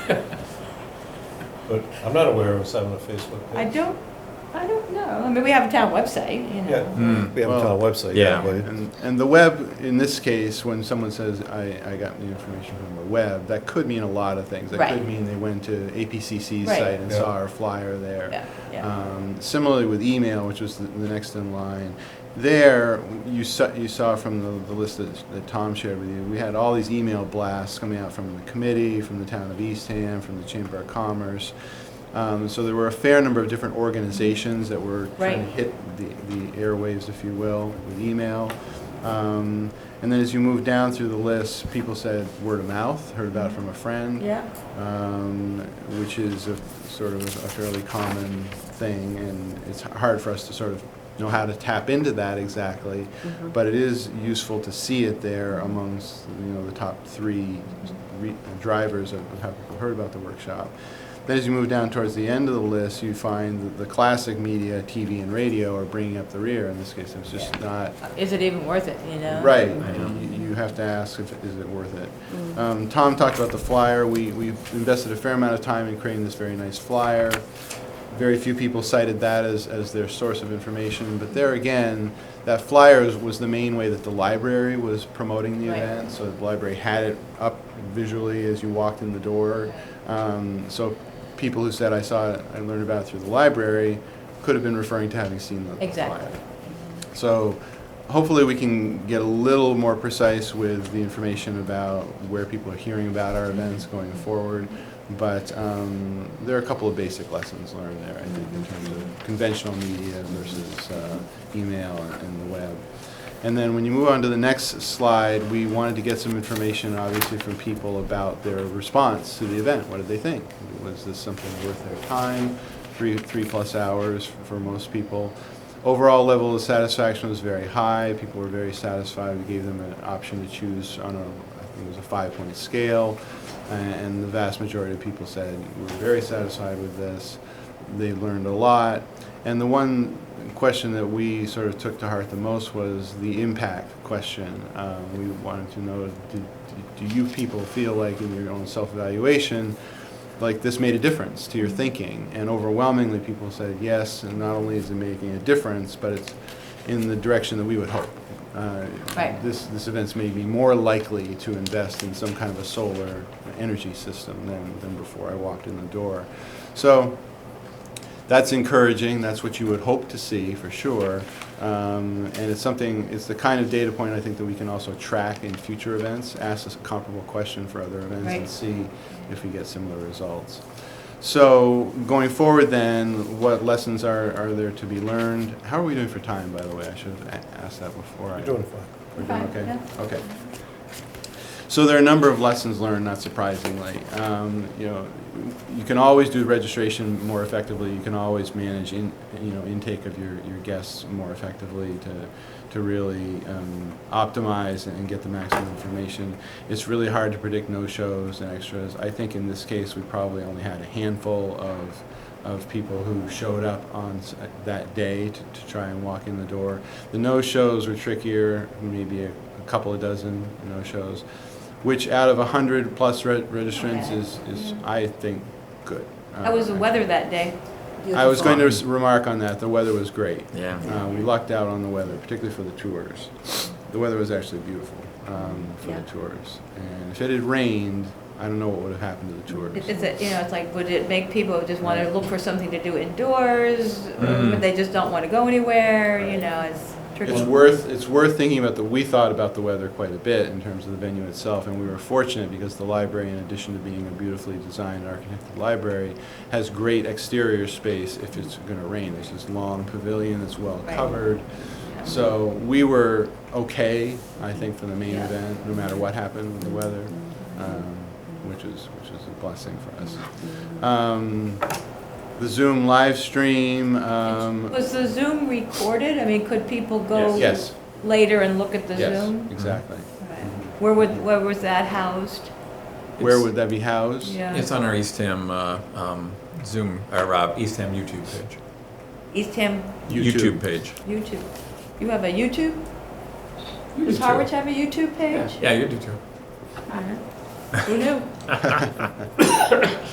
But I'm not aware of us having a Facebook I page. don't know. I mean, we have a town website, you know. Yeah, we have a town website. Yeah. But And the web, in this case, when someone says, I got the information from the web, that could mean a lot of things. That Right. could mean they went to APCC's Right. site and Yeah. saw our flyer there. Yeah, yeah. Similarly with email, which was the next in line, there, you saw from the list that Tom shared with you, we had all these email blasts coming out from the committee, from the town of Eastham, from the Chamber of Commerce. So there were a fair number of different organizations that were trying to Right. hit the airwaves, if you will, with email. And then as you move down through the list, people said word of mouth, heard about it from a friend, Yeah, which is a sort of a fairly common thing, and it's hard for us to sort of know how to tap into that exactly, but it is useful to see it there amongst, the top three drivers of how people heard about the workshop. Then as you move down towards the end of the list, you find that the classic media, TV and radio, are bringing up the rear. In this case, it's just not is it even worth it, you know? right. You have to ask is it worth it. Tom talked about the flyer. We've invested a fair amount of time in creating this very nice flyer. Very few people cited that as their source of information, but there again, that flyer was the main way that the library was promoting the Right. event. So the library had it up visually as you walked in the door. So people who said I learned about it through the library could have been referring to having seen the Exactly. flyer. So hopefully we can get a little more precise with the information about where people are hearing about our events going forward. But there are a couple of basic lessons learned there, I think, in terms of conventional media versus email and the web. And then when you move on to the next slide, we wanted to get some information, obviously, from people about their response to the event. What did they think? Was this something worth their time? Three plus hours for most people. Overall level of satisfaction was very high. People were very satisfied. We gave them an option to choose on I think it was a 5-point scale. And the vast majority of people said, we're very satisfied with this. They learned a lot. And the one question that we sort of took to heart the most was the impact question. We wanted to know, do you people feel like in your own self-evaluation, like this made a difference to your thinking? And overwhelmingly people said yes, and not only is it making a difference, but it's in the direction that we would hope. Right. This event's made me more likely to invest in some kind of a solar energy system than before I walked in the door. So that's encouraging. That's what you would hope to see for sure. And it's the kind of data point I think that we can also track in future events, ask a comparable question for other events, Right. and see if we get similar results. So going forward then, what lessons are there to be learned? How are we doing for time, by the way? I should have asked that before. you're doing fine. We're doing Fine, okay? yeah. Okay. So there are a number of lessons learned, not surprisingly. You can always do registration more effectively. You can always manage intake of your guests more effectively to really optimize and get the maximum information. It's really hard to predict no-shows and extras. I think in this case we probably only had a handful of people who showed up on that day to try and walk in the door. The no-shows were trickier, maybe a couple of dozen no-shows, which out of 100 plus registrants is I think good. How was the weather that day? I was going to remark on that. The weather was great. Yeah. We lucked out on the weather, particularly for the tours. The weather was actually beautiful for Yeah. the tours. And if it had rained, I don't know what would have happened to the tours. It's like, would it make people just want to look for something to do indoors? Or they just don't want to go anywhere, it's tricky. It's worth thinking about we thought about the weather quite a bit in terms of the venue itself, and we were fortunate because the library, in addition to being a beautifully designed and architected library, has great exterior space if it's going to rain. There's this long pavilion that's well Right. covered. Yeah. So we were okay, I think, for the main Yeah. event, no matter what happened with the weather, which is a blessing for us. The Zoom live stream. Was the Zoom recorded? I mean, could people go Yes. later and look at the Yes, Zoom? exactly. Right. Where was that housed? Where would that be housed? Yeah. It's on our Eastham Zoom, or Eastham YouTube page. Eastham YouTube page. YouTube. You have a YouTube? Does Harwich have a YouTube page? Yeah, you do too. Who knew? I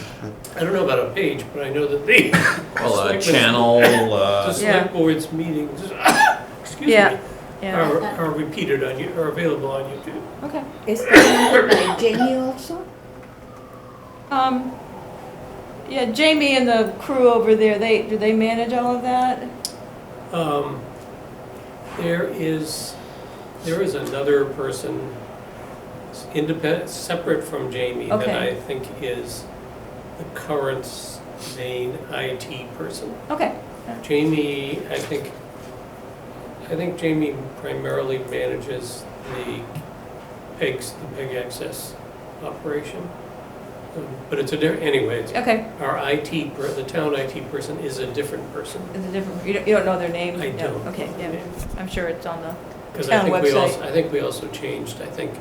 don't know about a page, but I know that the. Well, selectmen's- channel, The select Yeah. board's meetings, excuse Yeah. me, Yeah. are repeated on, are available on YouTube. Okay. Is that handled by Jamie also? Yeah, Jamie and the crew over there, do they manage all of that? There is another person, independent, separate from Jamie, that Okay. I think is the current main IT person. Okay. Jamie, I think Jamie primarily manages the peg access operation. But it's a different, anyway, Okay. our the town IT person is a different person. Is it different? You don't know their name? I No. don't. Okay, yeah. I'm sure it's on the Because town website. I think we also changed, I think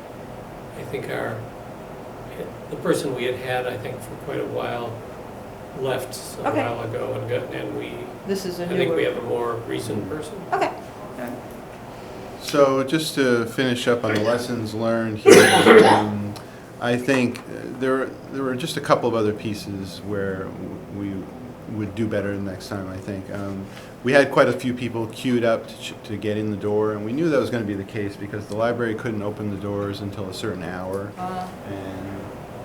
the person we had, I think for quite a while, left a Okay. while ago and we, This is a I think we newer. have a more recent person. Okay. So just to finish up on the lessons learned here, I think there were just a couple of other pieces where we would do better next time, I think. We had quite a few people queued up to get in the door, and we knew that was going to be the case because the library couldn't open the doors until a certain hour.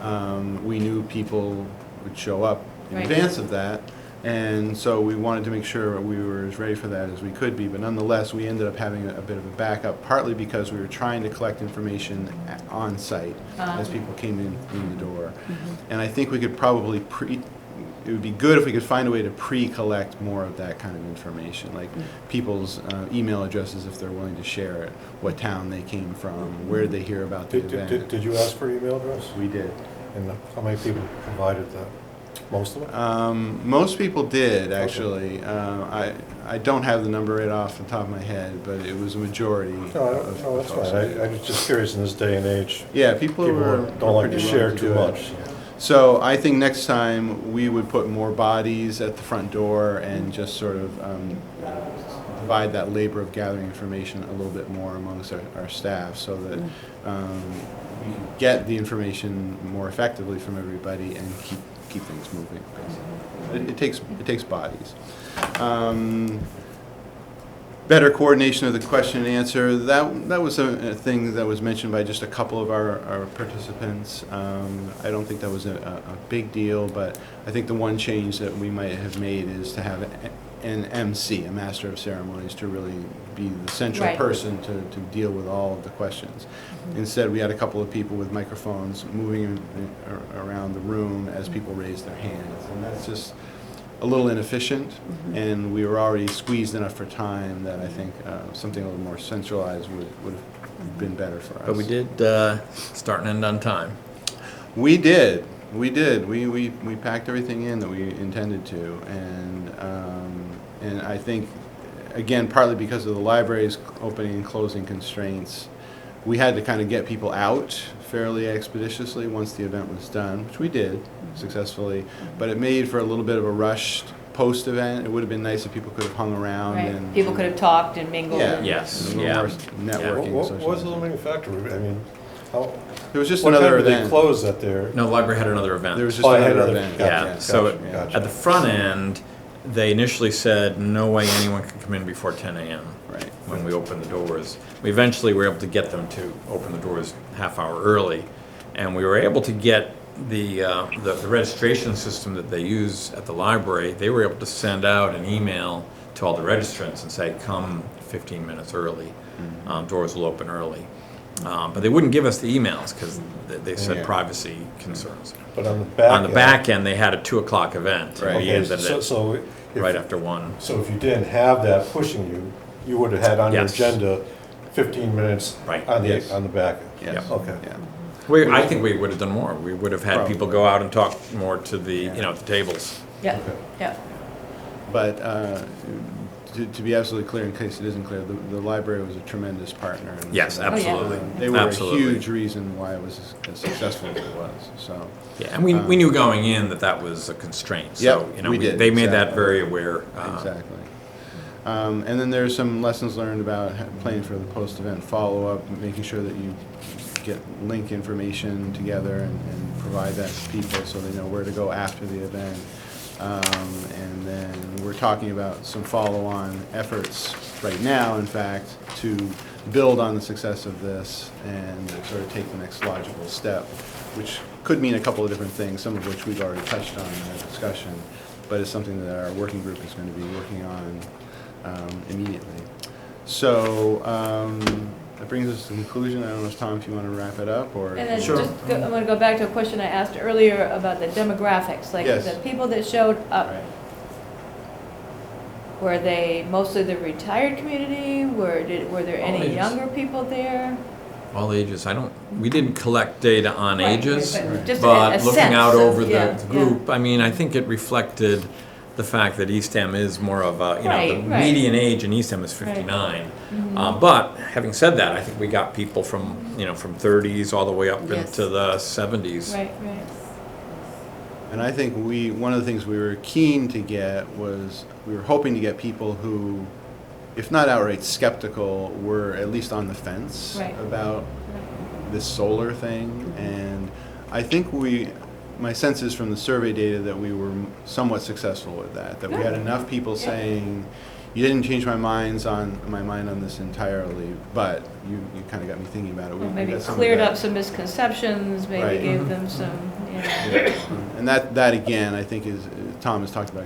And we knew people would show up in Right. advance of that. And so we wanted to make sure we were as ready for that as we could be. But nonetheless, we ended up having a bit of a backup, partly because we were trying to collect information on site as people came in the door. And I think we could probably it would be good if we could find a way to pre-collect more of that kind of information, like people's email addresses if they're willing to share it, what town they came from, where did they hear about the event. Did you ask for email address? We did. And how many people provided that? Most of them? Most people did, actually. I don't have the number right off the top of my head, but it was a majority. No, that's fine. I was just curious in this day and age. Yeah, people Don't like to pretty share willing too do it. much. So I think next time we would put more bodies at the front door and just sort of divide that labor of gathering information a little bit more amongst our staff so that we can get the information more effectively from everybody and keep things moving. Basically. It takes bodies. Better coordination of the question and answer. That was a thing that was mentioned by just a couple of our participants. I don't think that was a big deal, but I think the one change that we might have made is to have an MC, a master of ceremonies, to really be the central Right. person to deal with all of the questions. Instead, we had a couple of people with microphones moving around the room as people raised their hands, and that's just a little inefficient, and we were already squeezed enough for time that I think something a little more centralized would have been better for us. But we did start and end on time. We did. We packed everything in that we intended to, and I think, again, partly because of the library's opening and closing constraints, we had to kind of get people out fairly expeditiously once the event was done, which we did successfully, but it made for a little bit of a rushed post-event. It would have been nice if people could have hung around Right. and... People could have talked and mingled. Yeah. and- Yes, a little yeah. more networking. What was the socializing. limiting factor? I mean, how, There was just what time another did they event. close that there? No, the library had another event. There was just Oh, I had another another- event. gotcha. Yeah, so Gotcha. at the front end, they initially said, no way anyone can come in before 10 a.m. Right. when we opened the doors. We eventually were able to get them to open the doors half hour early, and we were able to get the registration system that they use at the library. They were able to send out an email to all the registrants and say, come 15 minutes early. Doors will open early. But they wouldn't give us the emails because they said Yeah. privacy concerns. But on the back On the end- back end, they had a 2 o'clock event. Right. And we Okay, ended so, it so if, right after 1. so if you didn't have that pushing you, you would have had on your Yes. agenda 15 minutes Right. on the Yes. on the back. Yes. Okay. Yeah. I think we would have done more. We would have had people go out and talk more to the, Yeah. the tables. Yeah, Okay. yeah. But to be absolutely clear, in case it isn't clear, the library was a tremendous partner. And Yes, so absolutely. They were Absolutely. a huge reason why it was as successful as it was, so. Yeah, and we knew going in that was a constraint, so, Yep, you know, we did, they made that exactly. very aware. Exactly. And then there's some lessons learned about planning for the post-event follow-up, making sure that you get link information together and provide that to people so they know where to go after the event. And then we're talking about some follow-on efforts right now, in fact, to build on the success of this and sort of take the next logical step, which could mean a couple of different things, some of which we've already touched on in our discussion, but it's something that our working group is going to be working on immediately. So that brings us to the conclusion. I don't know, Tom, if you want to wrap it up, or? And then Sure. I'm going to go back to a question I asked earlier about the demographics, like Yes. the people that showed up. Right. Were they mostly the retired community? Were there All any ages. younger people there? All ages, we didn't collect data on Right, ages, but just a but looking sense out of- over yeah, the group, I mean, I think it reflected the fact that Eastham is more of a, you know, the Right, right. median age in Eastham is 59. But having said that, I think we got people from, you know, from 30s all the way up Yes. into the 70s. Right, right. And I think one of the things we were keen to get was, we were hoping to get people who, if not outright skeptical, were at least on the fence Right. about this solar thing. And I think my sense is from the survey data that we were somewhat successful with that we had enough people saying, you didn't change my mind on this entirely, but you kind of got me thinking about it. Well, We maybe got some of cleared that. up some misconceptions, maybe Right. gave them some, you know. And that again, I think is, Tom has talked about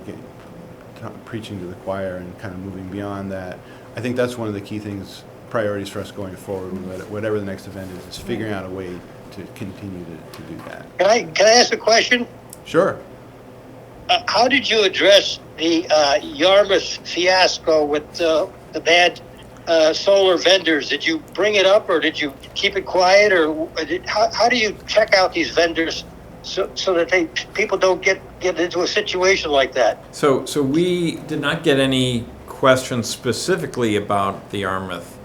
preaching to the choir and kind of moving beyond that. I think that's one of the key things, priorities for us going forward, whatever the next event is figuring out a way to continue to do that. Can I ask a question? Sure. How did you address the Yarmouth fiasco with the bad solar vendors? Did you bring it up, or did you keep it quiet, or how do you check out these vendors so that people don't get into a situation like that? So we did not get any questions specifically about the Yarmouth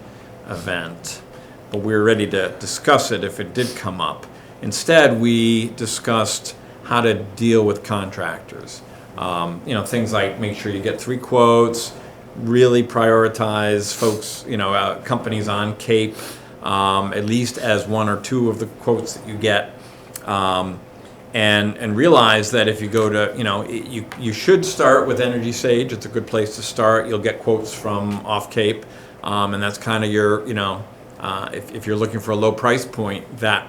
event, but we were ready to discuss it if it did come up. Instead, we discussed how to deal with contractors. You know, things like make sure you get 3 quotes, really prioritize folks, you know, companies on Cape, at least as 1 or 2 of the quotes that you get. And realize that if you go to, you know, you should start with Energy Sage. It's a good place to start. You'll get quotes from off Cape, and that's kind of your, you know, if you're looking for a low price point, that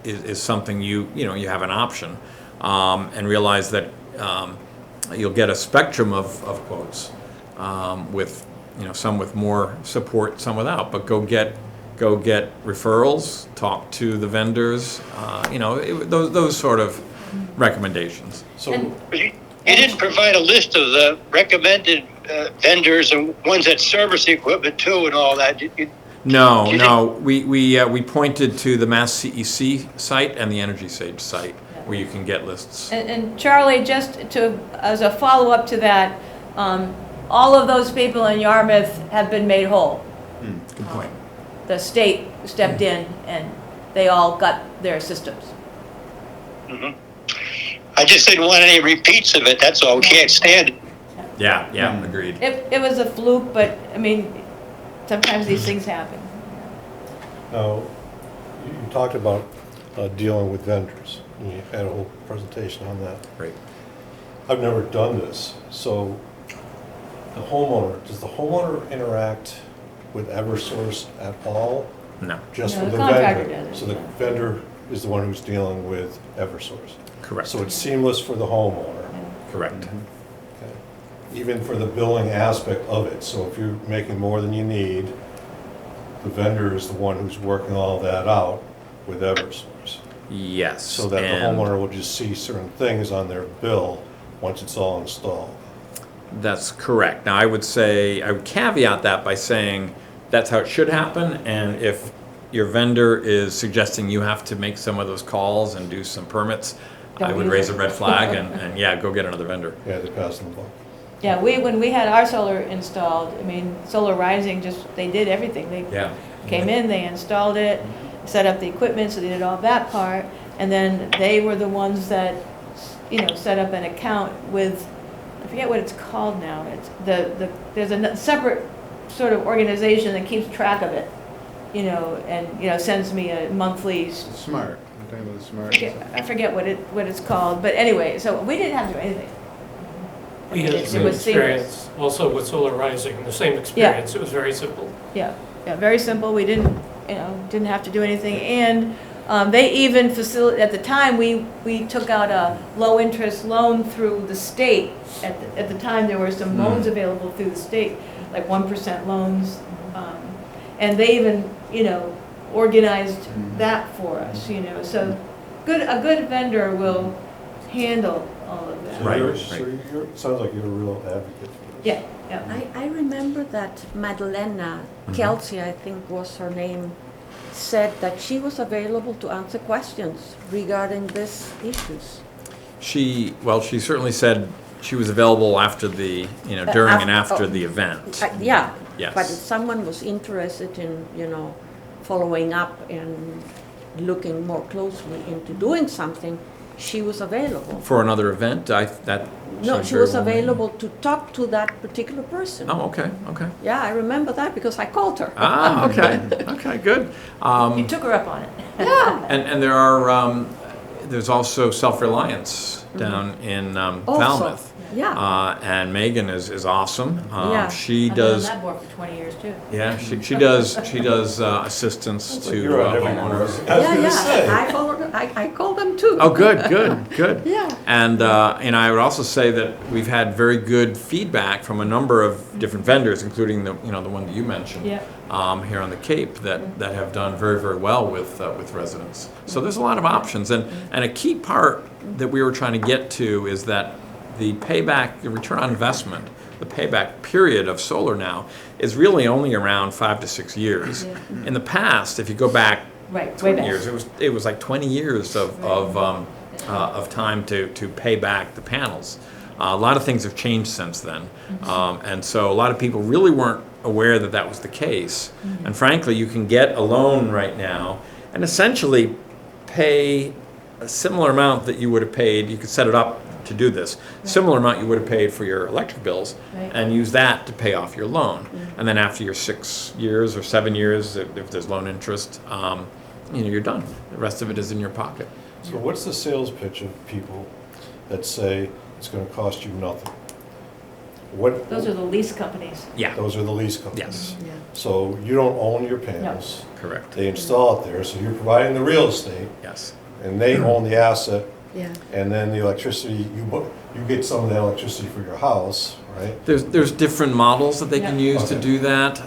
is something you have an option, and realize that you'll get a spectrum of quotes, with, you know, some with more support, some without. But go get referrals, talk to the vendors, you know, those sort of recommendations. So, And- You didn't provide a list of the recommended vendors and ones that service the equipment too and all that. No, we pointed to the Mass CEC site and the Energy Sage site where you can get lists. And Charlie, just as a follow-up to that, all of those people in Yarmouth have been made whole. Good point. The state stepped in and they all got their systems. I just didn't want any repeats of it, that's all. We can't stand it. Yeah, agreed. It was a fluke, but, I mean, sometimes these things happen. now, you talked about dealing with vendors. And you had a whole presentation on that. Great. I've never done this, so does the homeowner interact with Eversource at all? No, Just No, with the the contractor vendor? does it, So the yeah. vendor is the one who's dealing with Eversource? correct. So it's seamless for the homeowner? Correct. Okay. Even for the billing aspect of it, so if you're making more than you need, the vendor is the one who's working all that out with Eversource. Yes. So that the and homeowner will just see certain things on their bill once it's all installed. That's correct. Now, I would caveat that by saying that's how it should happen, and if your vendor is suggesting you have to make some of those calls and do some permits, I Don't would use raise it. a red flag and yeah, go get another vendor. Yeah, they pass them the buck. Yeah, when we had our solar installed, I mean, Solar Rising they did everything. They Yeah. came in, they installed it, set up the equipment, so they did all that part. And then they were the ones that, set up an account with, I forget what it's called now. It's there's a separate sort of organization that keeps track of it, and, sends me a monthly, Smart. I'm talking about the smart. I forget what it's called. But anyway, so we didn't have to do anything. We had the It same was seamless. experience, also with Solar Rising, the same experience. It was very simple. Yeah, very simple. We didn't have to do anything. And they even at the time, we took out a low-interest loan through the state. At the time, there were some loans available through the state, like 1% loans. And they even, organized that for us, So a good vendor will handle all of that. Right. So sounds like you're a real advocate for this. Yeah, yeah. I remember that Madalena Kelsey, I think was her name, said that she was available to answer questions regarding these issues. She certainly said she was available after during and after the event. Yeah. Yes. But if someone was interested in, following up and looking more closely into doing something, she was available. For another event, No, seems she very was well named. available to talk to that particular person. Oh, okay. Yeah, I remember that because I called her. Ah, okay, good. You took her up on it. Yeah. And there are, there's also Self-Reliance down in Also, Falmouth. yeah. And Megan is awesome. Yeah. She I've been on does, that board for 20 years too. yeah, she does assistance to You're on every homeowners. board. I was Yeah, gonna say. I followed her. I called them too. Oh, good. Yeah. And I would also say that we've had very good feedback from a number of different vendors, including the one that you mentioned. Yeah. Here on the Cape that have done very, very well with residents. So there's a lot of options, and a key part that we were trying to get to is that the payback, the return on investment, the payback period of solar now is really only around 5 to 6 years. Yeah. In the past, if you go back Right, way 20 back. years, it was like 20 years of time to pay back the panels. A lot of things have changed since then, and so a lot of people really weren't aware that that was the case. And frankly, you can get a loan right now and essentially pay a similar amount that you would have paid. You could set it up to do this. Similar amount you would have paid for your electric bills, Right. and use that to pay off your loan. And then after your 6 years or 7 years, if there's loan interest, you're done. The rest of it is in your pocket. So what's the sales pitch of people that say it's gonna cost you nothing? What? Those are the lease companies. Yeah. Those are the lease companies. Yes. Yeah. So you don't own your panels. Correct. They install it there, so you're providing the real estate, Yes. and they own the asset, Yeah. and then the electricity, you get some of the electricity for your house, right? There's different models that they can Yeah. use to Okay. do that.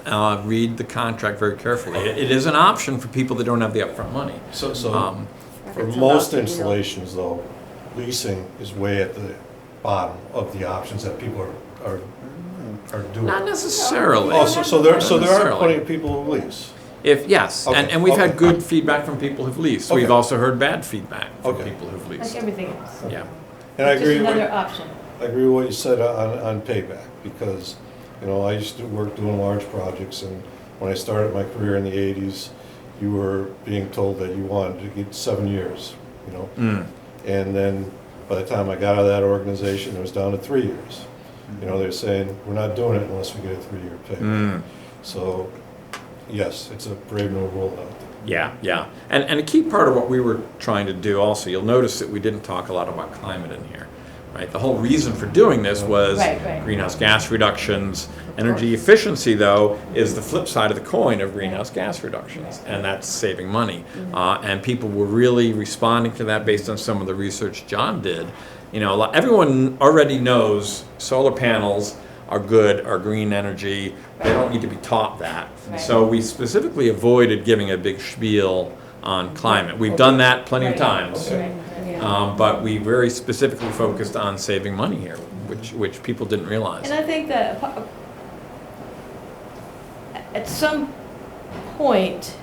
Read the contract very carefully. It is an option for people that don't have the upfront money. So for It's most about, installations though, leasing is way at the bottom of the options that people are doing. Not necessarily. Oh, so there are necessarily. plenty of people who lease. Yes, Okay, and we've had okay. good feedback from people who've leased. We've Okay. also heard bad feedback from Okay. people who've Like leased. everything else. Yeah. And I It's agree just with, another option. I agree with what you said on payback, because, I used to work doing large projects, and when I started my career in the 80s, you were being told that you wanted to get 7 years, And then by the time I got out of that organization, it was down to 3 years. They're saying, we're not doing it unless we get a 3-year payback. So, yes, it's a brave new world out there. Yeah. And a key part of what we were trying to do also, you'll notice that we didn't talk a lot about climate in here, right? The whole reason for doing this was Right. greenhouse gas reductions. Energy efficiency, though, is the flip side of the coin of greenhouse gas reductions, and that's saving money. And people were really responding to that based on some of the research John did. Everyone already knows solar panels are good, are green energy. They don't need to be taught that. Right. So we specifically avoided giving a big spiel on climate. We've done that plenty of Right. times. Right. Yeah. But we very specifically focused on saving money here, which people didn't realize. And I think that at some point,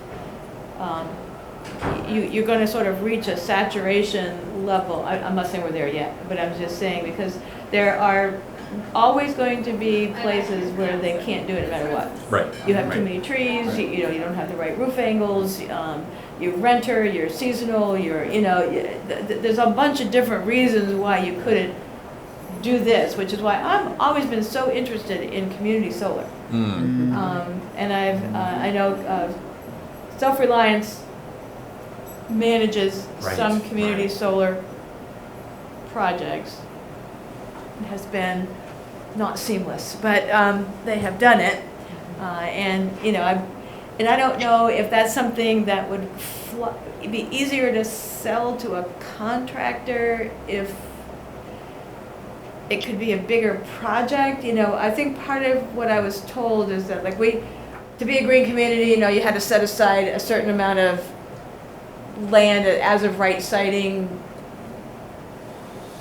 you're going to sort of reach a saturation level. I'm not saying we're there yet, but I'm just saying because there are always going to be places where they can't do it no matter what. Right. You have too Right. many trees, you know, you don't have the right roof angles, you're renter, you're seasonal, there's a bunch of different reasons why you couldn't do this, which is why I've always been so interested in community solar. Mm. And I know Self-Reliance manages Right, some community right. solar projects. It has been not seamless, but they have done it. And I don't know if that's something that would be easier to sell to a contractor if it could be a bigger project. I think part of what I was told is that to be a green community, you had to set aside a certain amount of land as of right siting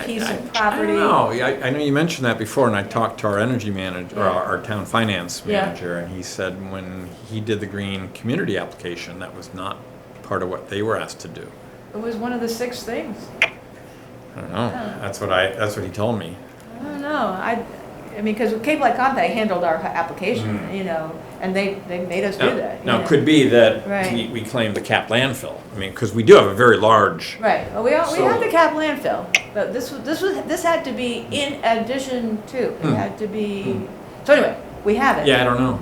piece of property. I don't know. I know you mentioned that before, and I talked to our energy manager, or Yeah. our town finance Yeah. manager, and he said when he did the green community application, that was not part of what they were asked to do. It was one of the 6 things. I don't know. Yeah. That's what he told me. I don't know. I mean, because Cape Light Compact handled our application, Mm. and they made us do that. Now, it could be that Right. we claim the cap landfill. I mean, because we do have a very large. Right. Well, we So- had the cap landfill, but this had to be in addition to. It Hmm. had to be. So anyway, we have it. Yeah, I don't know.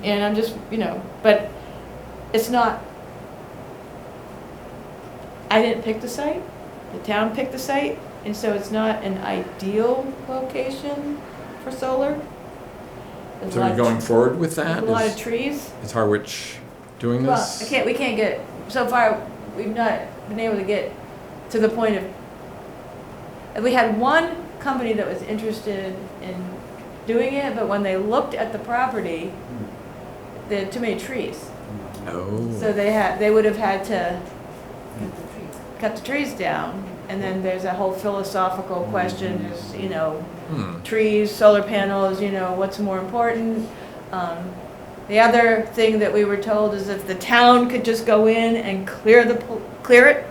And I'm just, but it's not. I didn't pick the site. The town picked the site, and so it's not an ideal location for solar. There's So a are lot you of- going forward with there's that? a lot of trees. Is Harwich doing Well, this? we can't get, so far, we've not been able to get to the point of, we had one company that was interested in doing it, but when they looked at the property, they had too many trees. Oh. So they would have had to cut the trees down, and then there's a whole philosophical question, is, Hmm. trees, solar panels, what's more important? The other thing that we were told is if the town could just go in and clear it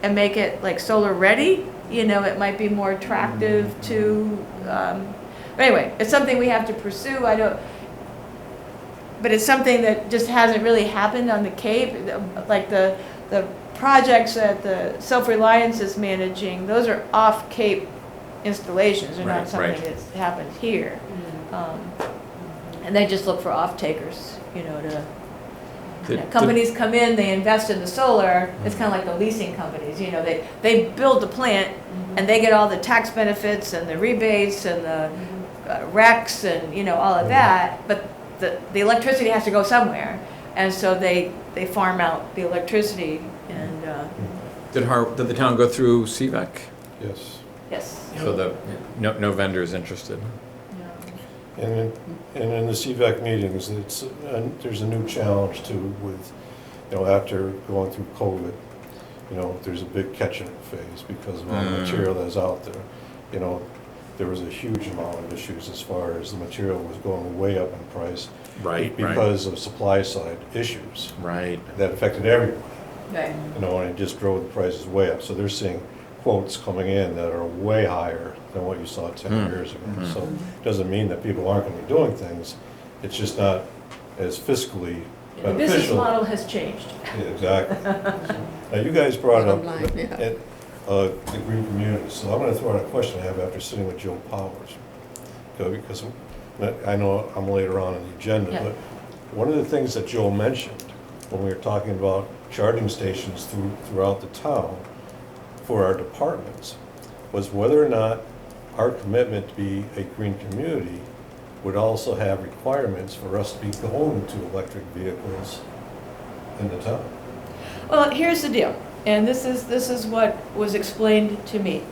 and make it like solar ready, it might be more attractive to, but anyway, it's something we have to pursue. But it's something that just hasn't really happened on the Cape. Like the projects that the Self-Reliance is managing, those are off-Cape installations. They're not Right, something right. that's happened here. And they just look for off-takers, companies come in, they invest in the solar. It's kind of like the leasing companies, they build the plant and they get all the tax benefits and the rebates and the RECs and, all of that. But the electricity has to go somewhere. And so they farm out the electricity and, Did the town go through CVEC? Yes. yes. So no vendors interested? And in the CVAC meetings, there's a new challenge too with, after going through COVID, there's a big catch-up phase because of all the material that's out there. There was a huge amount of issues as far as the material was going way up in price. Right, Because of supply side issues Right. that affected everyone, Right. and it just drove the prices way up. So they're seeing quotes coming in that are way higher than what you saw 10 years ago. So it doesn't mean that people aren't going to be doing things, it's just not as fiscally The business beneficial. model has changed. Yeah, exactly. Now, you guys brought up Bottom line, yeah. the green community, so I'm going to throw out a question I have after sitting with Joe Powers. Because I know I'm later on in the agenda, Yeah. but one of the things that Joe mentioned when we were talking about charging stations throughout the town for our departments was whether or not our commitment to be a green community would also have requirements for us to be going to electric vehicles in the town. Well, here's the deal, and this is what was explained to me.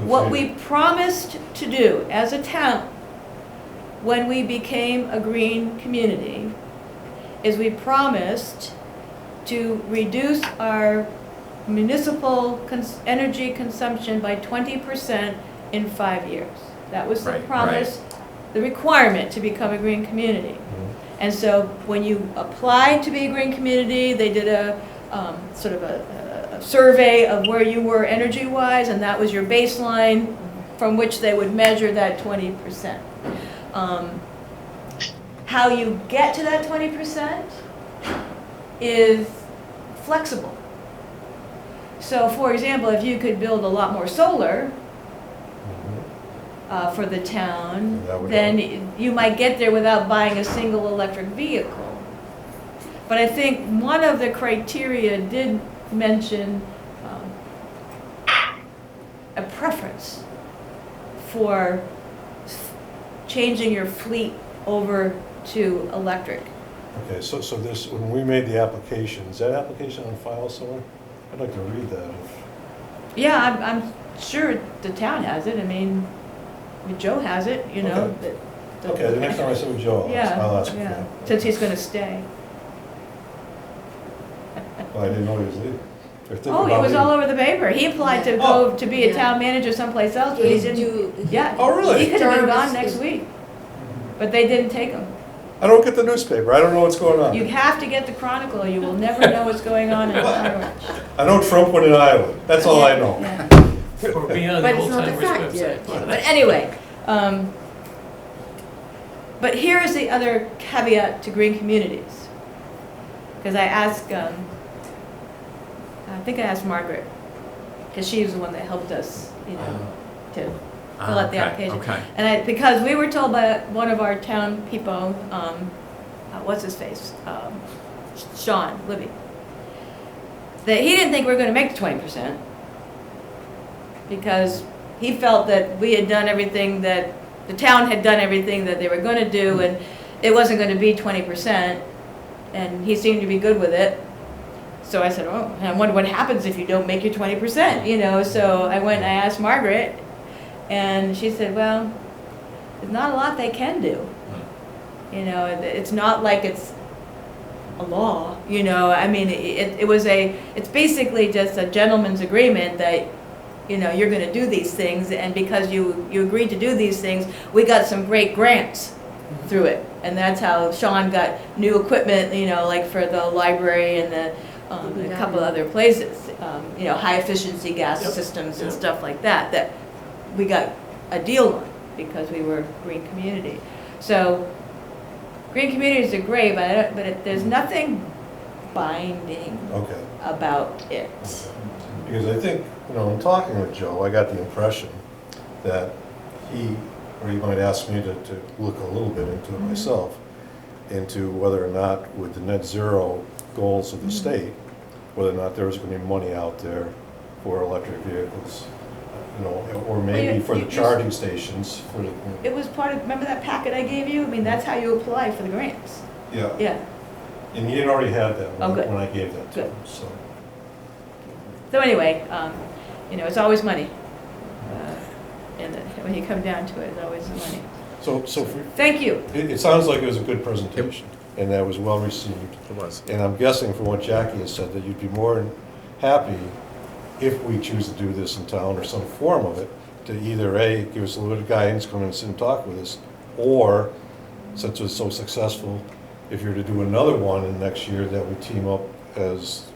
What we promised to do as a town when we became a green community is we promised to reduce our municipal energy consumption by 20% in 5 years. That was the Right, promise, the requirement to become a green community. And so when you applied to be a green community, they did a sort of a survey of where you were energy-wise, and that was your baseline from which they would measure that 20%. How you get to that 20% is flexible. So for example, if you could build a lot more solar for the town, That would then help. you might get there without buying a single electric vehicle. But I think one of the criteria did mention a preference for changing your fleet over to electric. Okay, so this, when we made the application, is that application on file somewhere? I'd like to read that. Yeah, I'm sure the town has it. I mean, Joe has it, you know. Okay. Okay, the next time I see with Joe, I'll Yeah, ask him for yeah, that. since he's gonna stay. Well, I didn't know he was leaving. Or thinking Oh, it about was leaving. all over the paper. He applied to Oh. go to be a Yeah. town manager someplace else, but he He's didn't. due- Yeah. Oh, really? He could have been Term gone is- next week, but they didn't take him. I don't get the newspaper, I don't know what's going on. You have to get the Chronicle, you will never know what's going on in Harwich. I know Trump went in Iowa, that's all I know. Yeah. Or be on the But it's old not a timers fact website. Yeah, but anyway, but here is the other caveat to green communities. Because I asked, I think I asked Margaret, because she was the one that helped us, you know, to fill out the application. Okay. And because we were told by one of our town people, what's his face? Sean Libby, that he didn't think we were going to make the 20%. Because he felt that we had done everything that, the town had done everything that they were going to do, and it wasn't going to be 20%, and he seemed to be good with it. So I said, oh, I wonder what happens if you don't make your 20%, you know? So I went and I asked Margaret, and she said, well, there's not a lot they can do. You know, it's not like it's a law, you know? I mean, it's basically just a gentleman's agreement that, you know, you're gonna do these things, and because you agreed to do these things, we got some great grants through it. And that's how Sean got new equipment, you know, like for the library and a couple other places, you know, high efficiency gas Yep. systems and Yep. stuff like that, that we got a deal on because we were a green community. So green communities are great, but there's nothing binding Okay. about it. Because I think, you know, in talking with Joe, I got the impression that he might ask me to look a little bit into it myself, into whether or not with the net zero goals of the state, whether or not there was gonna be money out there for electric vehicles, you know, or maybe for the charging stations, for the, It was part of, remember that packet I gave you? I mean, that's how you apply for the grants. yeah. Yeah. And he had already had that Oh, good. when I gave that to Good. him, so. So anyway, you know, it's always money. And when you come down to it, it's always the money. So Thank you. it sounds like it was a good presentation, and that was well received. It was. And I'm guessing from what Jackie has said, that you'd be more than happy if we choose to do this in town or some form of it, to either A, give us a little bit of guidance, come in and sit and talk with us, or, since it was so successful, if you're to do another one in next year, that we team up as,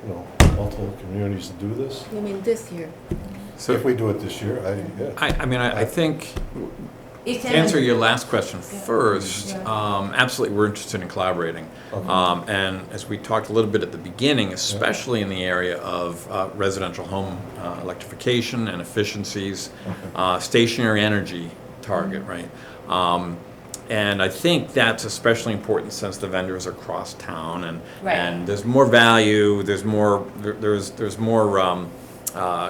you know, multiple communities to do this. You mean this year? So if we do it this year, yeah. I mean, I think, East to Hampton. answer your last question first, absolutely, we're interested in collaborating. Okay. And as we talked a little bit at the beginning, especially in the area of residential home electrification and efficiencies, stationary energy target, right? And I think that's especially important since the vendors are cross town, and Right. and there's more value, there's more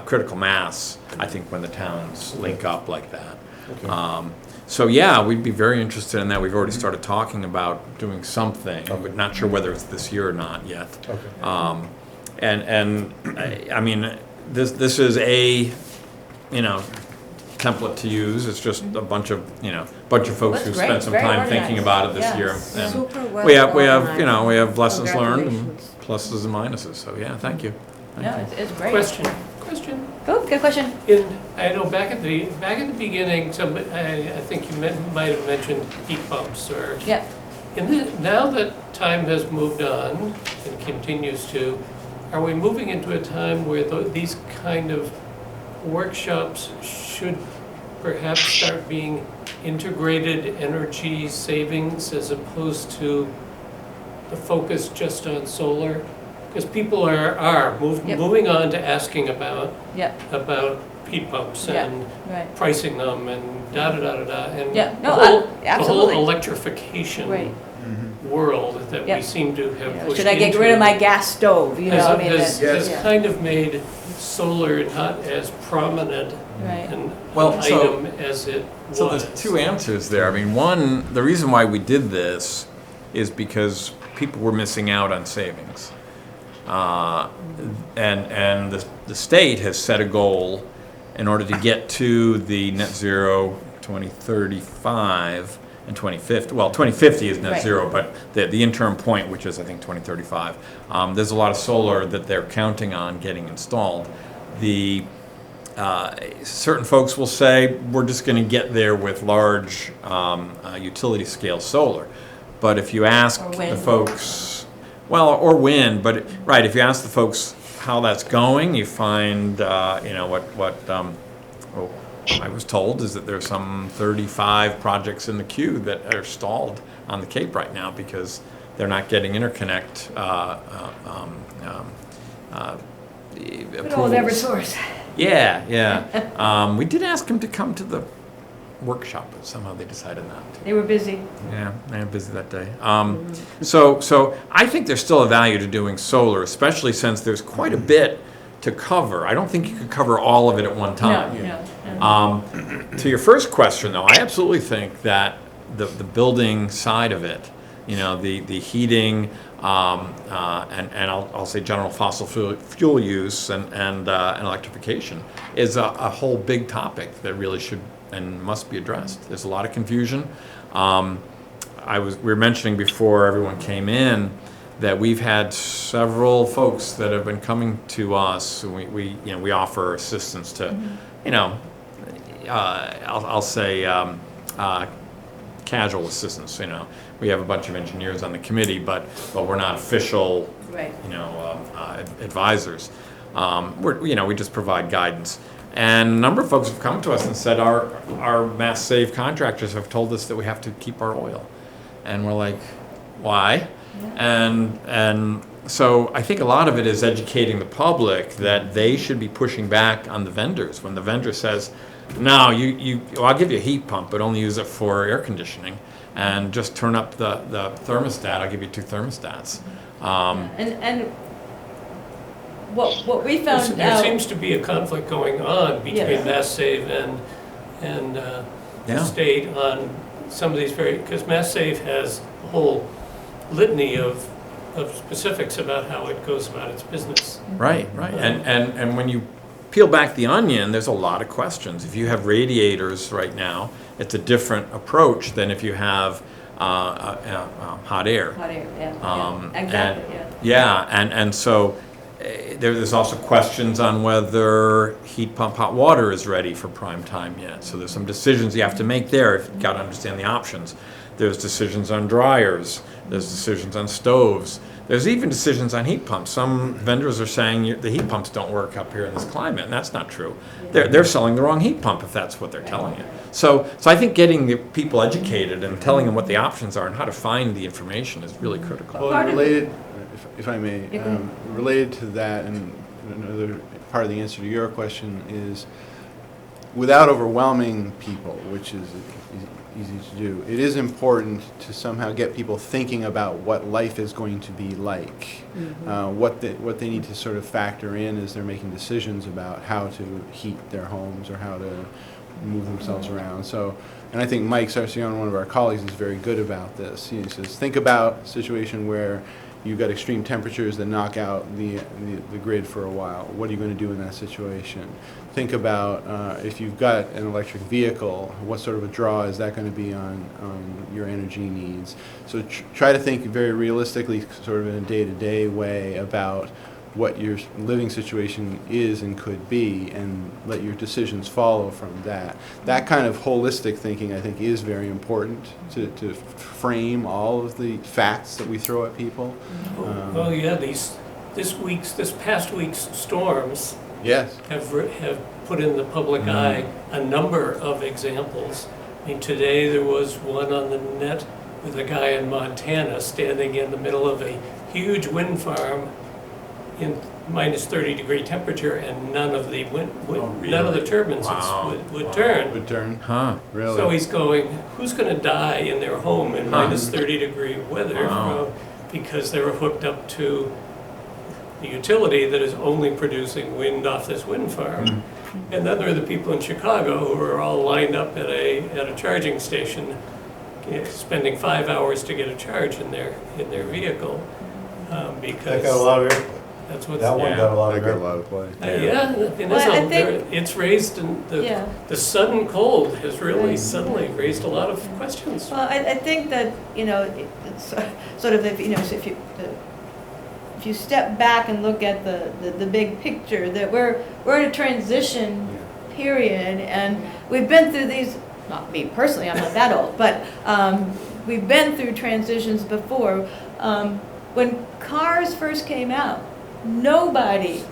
critical mass, I think, when the towns link up like that. Okay. So yeah, we'd be very interested in that. We've already started talking about doing something, but not sure whether it's this year or not yet. Okay. And I mean, this is a, you know, template to use. It's just a bunch of folks That's who great. spent some Very time thinking organized. about it this Yes. year. And Super well we have organized. we have lessons learned and Congratulations. pluses and minuses. So yeah, thank you. Thank No, you. it's great. Question. Oh, good question. I know back at the beginning, I think you might have mentioned heat pumps or. Yeah. Now that time has moved on and continues to, are we moving into a time where these kind of workshops should perhaps start being integrated energy savings as opposed to the focus just on solar? Because people are Yep. moving on to asking about Yeah, heat pumps Yeah. and right, pricing them and da-da-da-da-da. And Yeah, the no, whole absolutely. electrification right. world that Yeah. we seem to You have know, pushed should I get rid of into my gas stove, you know, I mean, has that's- has yeah. kind of made solar not as prominent Right, Well, an so- item as it was. So there's two answers there. I mean, one, the reason why we did this is because people were missing out on savings. And the state has set a goal in order to get to the net zero 2035 and 2050. Well, 2050 is net Right. zero, but the interim point, which is I think 2035, there's a lot of solar that they're counting on getting installed. The certain folks will say we're just going to get there with large utility scale solar, but if you ask Or the wind. folks, well, or wind, but right, if you ask the folks how that's going, you find I was told is that there's some 35 projects in the queue that are stalled on the Cape right now because they're not getting interconnect good old approvals. Eversource. Yeah, yeah. We did ask him to come to the workshop, but somehow they decided not to. They were busy. Yeah, they were busy that day. So I think there's still a value to doing solar, especially since there's quite a bit to cover. I don't think you could cover all of it at one No, time. no. To your first question, though, I absolutely think that the building side of it, you know, the heating, and I'll say general fossil fuel use and electrification is a whole big topic that really should and must be addressed. There's a lot of confusion. We were mentioning before everyone came in that we've had several folks that have been coming to us. We offer assistance to, I'll say casual assistance. We have a bunch of engineers on the committee, but we're not official, Right. advisors. We just provide guidance. And a number of folks have come to us and said our mass save contractors have told us that we have to keep our oil, and we're like, why? And so I think a lot of it is educating the public that they should be pushing back on the vendors when the vendor says, no, I'll give you a heat pump, but only use it for air conditioning, and just turn up the thermostat. I'll give you 2 thermostats. And what we found There out. seems to be a conflict going on between Yes. Mass Save and the Yeah. state on some of these because Mass Save has a whole litany of specifics about how it goes about its business. Right. And when you peel back the onion, there's a lot of questions. If you have radiators right now, it's a different approach than if you have hot air. Hot air, yeah, Um, yeah, exactly, and- yeah. And so there's also questions on whether heat pump hot water is ready for prime time yet. So there's some decisions you have to make there. You've got to understand the options. There's decisions on dryers. There's decisions on stoves. There's even decisions on heat pumps. Some vendors are saying the heat pumps don't work up here in this climate, and that's not true. They're selling the wrong heat pump if that's what they're telling you. So I think getting the people educated and telling them what the options are and how to find the information is really critical. Well, Part of- related, if I may, Yeah, go ahead. related to that, and another part of the answer to your question is, without overwhelming people, which is easy to do, it is important to somehow get people thinking about what life is going to be like, what they need to sort of factor in as they're making decisions about how to heat their homes or how to move themselves around. So, and I think Mike Sarcione, one of our colleagues, is very good about this. He says, think about a situation where you've got extreme temperatures that knock out the grid for a while. What are you going to do in that situation? Think about if you've got an electric vehicle, what sort of a draw is that going to be on your energy needs? So try to think very realistically, sort of in a day-to-day way, about what your living situation is and could be, and let your decisions follow from that. That kind of holistic thinking, I think, is very important to frame all of the facts that we throw at people. Well, yeah, this past week's storms Yes. have put in the public eye a number of examples. I mean, today there was one on the net with a guy in Montana standing in the middle of a huge wind farm in minus 30-degree temperature, and none of the none of the turbines Wow. would turn. Would turn. Huh. Really? So he's going, who's going to die in their home in minus 30-degree weather Wow. because they were hooked up to the utility that is only producing wind off this wind farm? And then there are the people in Chicago who are all lined up at a charging station, spending 5 hours to get a charge in their vehicle, because That got a lot of airplay. that's what's That one Yeah. got a lot I of got a airplay. lot of play. yeah, it Well, I is think- it's raised, and Yeah. the sudden cold has really suddenly raised a lot of questions. Well, I think that, it's sort of, if you step back and look at the big picture, that we're in a transition period, and we've been through these, not me personally, I'm not that old, but we've been through transitions before. When cars first came out, nobody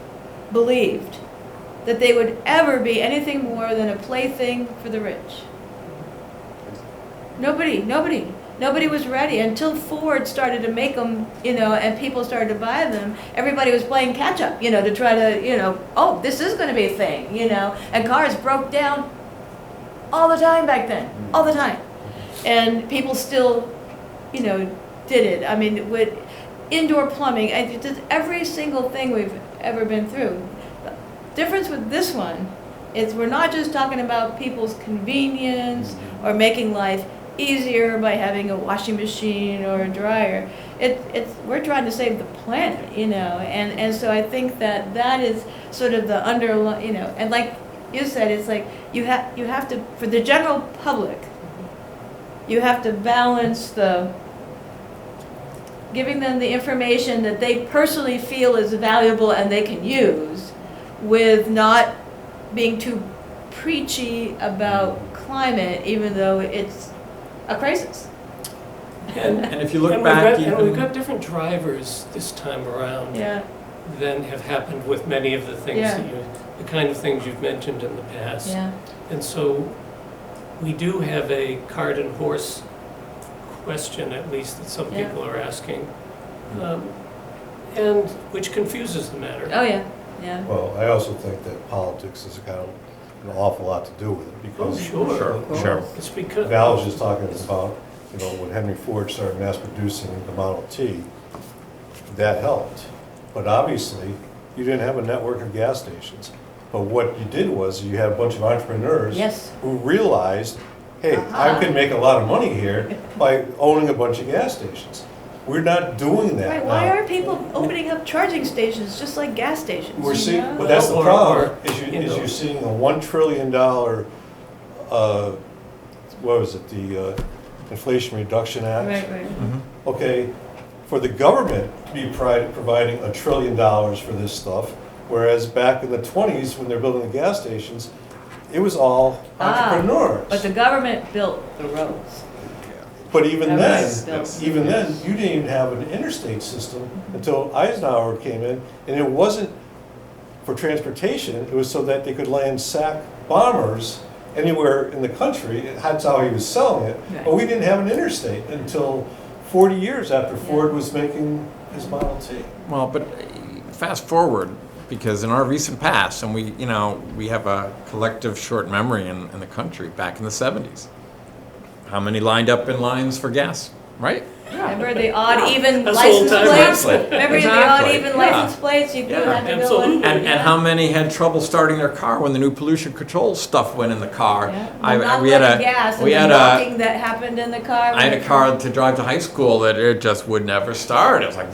believed that they would ever be anything more than a plaything for the rich. Nobody was ready until Ford started to make them, and people started to buy them. Everybody was playing catch up, to try to, oh, this is going to be a thing, and cars broke down all the time back then, all the time. And people still, did it. I mean, with indoor plumbing, and just every single thing we've ever been through. The difference with this one is we're not just talking about people's convenience or making life easier by having a washing machine or a dryer. We're trying to save the planet, and so I think that is sort of the underlying, and like you said, it's like you have to, for the general public, you have to balance giving them the information that they personally feel is valuable and they can use, with not being too preachy about climate, even though it's a crisis. And if you look and back we've even- got different drivers this time around Yeah, than have happened with many of the things Yeah. the kind of things you've mentioned in the past. yeah. And so we do have a cart and horse question, at least, that some Yeah. people are asking, and which confuses the matter. Oh, yeah, yeah. Well, I also think that politics has got an awful lot to do with it, Oh, because sure. Sure. It's because, Val was just talking about, when Henry Ford started mass producing the Model T, that helped. But obviously, you didn't have a network of gas stations. But what you did was, you had a bunch of entrepreneurs Yes. who realized, hey, I can make a lot of money here by owning a bunch of gas stations. We're not doing that Right, now. why aren't people opening up charging stations just like gas stations? We're you seeing, know? but that's the Or- problem, or, is you know. you're seeing a $1 trillion, what was it, the Inflation Reduction Act? Right, right. Okay, for the government to be providing $1 trillion for this stuff, whereas back in the 20s, when they're building the gas stations, it was all entrepreneurs. But the government built the roads. But even That then, was built. even then, you didn't even have an interstate system until Eisenhower came in, and it wasn't for transportation, it was so that they could land SAC bombers anywhere in the country. That's how he was selling it. Right. But we didn't have an interstate until 40 years after Ford was making his Model T. Well, but fast forward, because in our recent past, and we have a collective short memory in the country, back in the 70s. How many lined up in lines for gas, right? Remember the odd even That's license old plates? timers. Remember the odd Exactly. even Yeah. license plates? You Yeah. had to go Absolutely. in. And how many had trouble starting their car when the new pollution control stuff went in the car? Yeah. I- Not we had letting a- gas and we the had a- knocking that happened in the car. I had a car to drive to high school that it just would never start. It was like,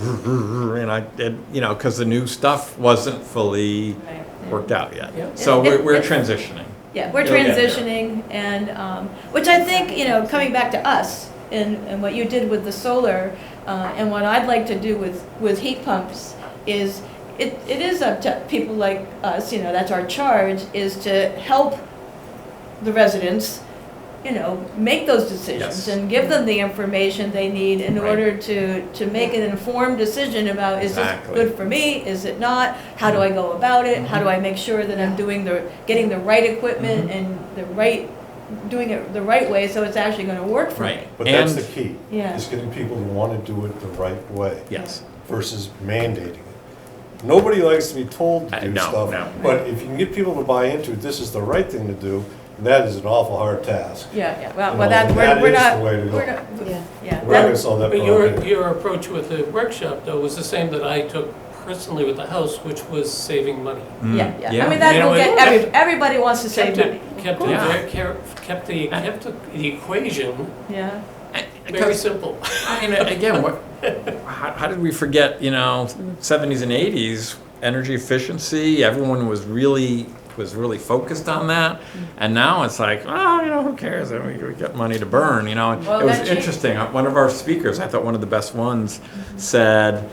and because the new stuff wasn't fully Right, yeah. worked out yet. Yep. So It- we're it's- transitioning. Yeah, we're You'll get there. transitioning, and which I think, coming back to us and what you did with the solar, and what I'd like to do with heat pumps is it is up to people like us. That's our charge, is to help the residents, make those decisions Yes. and give them the information they need in Right. order to make an informed decision about, is this Exactly. good for me, is it not? How do I go about it? How do I make sure that I'm getting the right equipment and doing it the right way so it's actually gonna work for me? Right. But that's And- the key, Yeah. is getting people to want to do it the right way. Yes. Versus mandating it. Nobody likes to be told to do No, stuff, no. but if you can get people to buy into it, this is the right thing to do, that is an awful hard task. Yeah, well, You well, know, that, that we're is not, the way to go. we're not, Yeah. yeah. We're not gonna that- solve that But problem. your approach with the workshop, though, was the same that I took personally with the house, which was saving money. Yeah, Mm. yeah. I mean, that You know, will get, it- everybody wants to save Kept money. it, kept it Yeah. very, kept the equation Yeah. very Because, simple. I mean, again, how did we forget, 70s and 80s, energy efficiency, everyone was really focused on that. And now it's like, who cares? I mean, we get money to burn, And Well, it was that's- interesting. One of our speakers, I thought one of the best ones, said,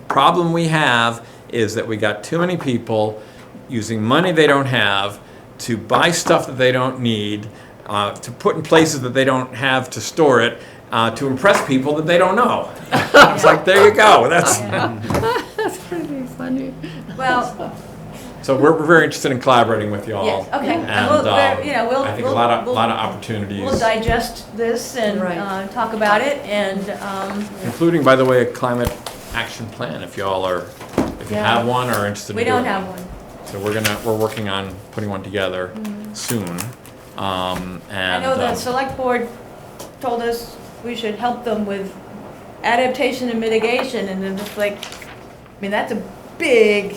problem we have is that we got too many people using money they don't have to buy stuff that they don't need, to put in places that they don't have to store it, to impress people that they don't know. It's like, there you go. That's Pretty funny. Well, so we're very interested in collaborating with you all. yes, okay. And We'll, we'll, I think a we'll- lot of we'll- opportunities, We'll digest this and Right. talk about it, and including, by the way, a climate action plan. If you Yeah. have one or are interested we in doing don't it. have one. So we're working on putting one together soon. I And know the select board told us we should help them with adaptation and mitigation, and then it's like, that's a big,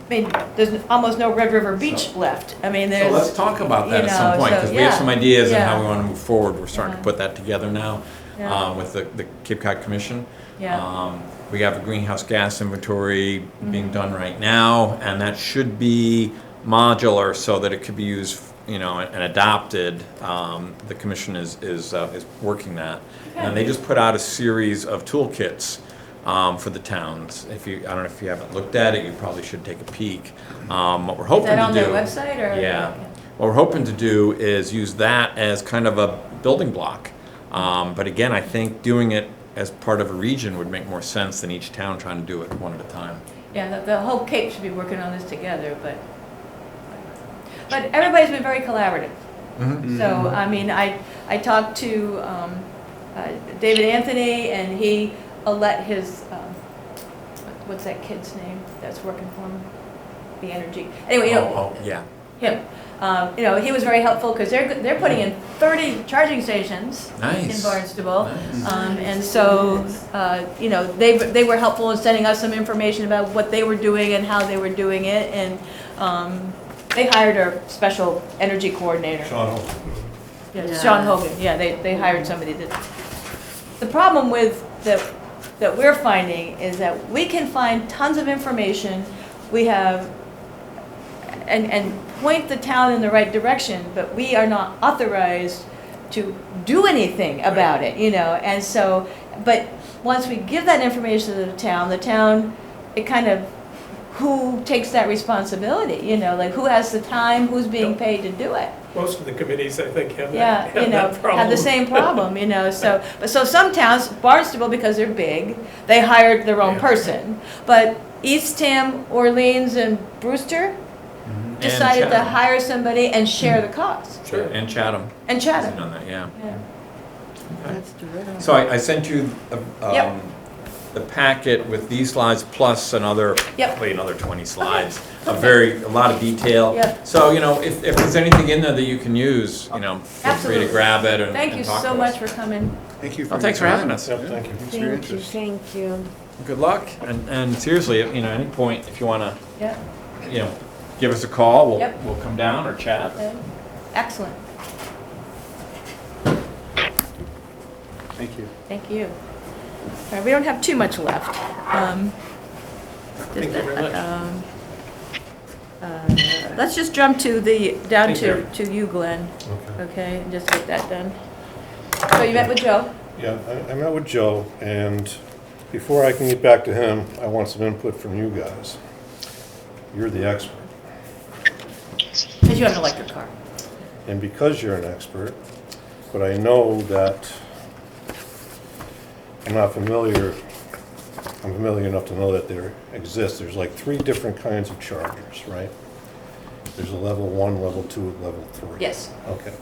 there's almost no Red River Beach left. so let's talk about that you at some know, point, so, because we have yeah, some ideas on how yeah. we want to move forward. We're starting to Yeah. put that together now Yeah. with the Cape Cod Commission. Yeah. We have a greenhouse gas inventory being done right now, and that should be modular so that it could be used, and adopted. The commission is working that. And they just put out a series of toolkits for the towns. I don't know if you haven't looked at it, you probably should take a peek. What we're Is hoping that to on do. their website, or? Yeah. What we're hoping to do is use that as kind of a building block. But again, I think doing it as part of a region would make more sense than each town trying to do it one at a time. Yeah, the whole Cape should be working on this together, but everybody's been very collaborative. So, I talked to David Anthony, and he let his, what's that kid's name that's working for him? The energy. Anyway, Yeah. him. He was very helpful, because they're putting in 30 charging stations in Nice. Barnstable. Nice. And so, they were helpful in sending us some information about what they were doing and how they were doing it, and they hired a special energy coordinator. Sean, Yeah, Sean Hogan, yeah, they hired somebody to. The problem with that we're finding is that we can find tons of information, we have, and point the town in the right direction, but we are not authorized to do anything about it, and so, but once we give that information to the town, it kind of, who takes that responsibility, like who has the time, who's being paid to do it? Most of the committees, I think, have Yeah, that, have the problem. same problem, so some towns, Barnstable, because they're big, they hired their own Yeah. person. But Eastham, Orleans, and Brewster decided to Chatham. hire somebody and share the cost. Sure. And Chatham. And is Chatham. in on that, yeah. Yeah. That's terrific. So I sent you Yep. the packet with these slides plus another, Yep. probably another 20 slides. A lot of detail. Yep. So, if there's anything in there that you can use, feel free Absolutely. to grab it and Thank you and talk so to much us. for coming. Thank you Well, thanks for having us. Yep, thank you. Thanks for your Thank you, interest. thank you. Good luck. And seriously, at any point, if you want Yeah, to, give us a call, Yep. we'll come down or chat. excellent, Thank you. thank you. All right, we don't have too much left. Thank you very much. Let's just jump down Thank you. to you, Glenn, Okay. okay, and just get that done. So you met with Joe? Yeah, I met with Joe, and before I can get back to him, I want some input from you guys. You're the expert. Because you have an electric car. And because you're an expert, but I know that I'm familiar enough to know that there exists. There's like 3 different kinds of chargers, right? There's a level 1, level 2, and level 3. Yes. Okay.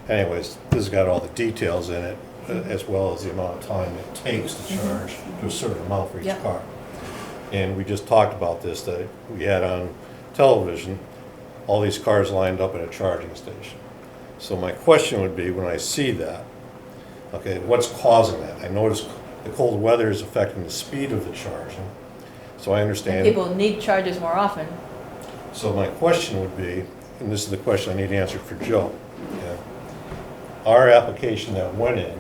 Anyways, this has got all the details in it, as well as the amount of time it takes to charge to a certain amount for each Yep. car. And we just talked about this, that we had on television, all these cars lined up at a charging station. So my question would be, when I see that, okay, what's causing that? I notice the cold weather is affecting the speed of the charging, so I And understand. people need charges more often. So my question would be, and this is the question I need answered for Joe. Okay? Our application that went in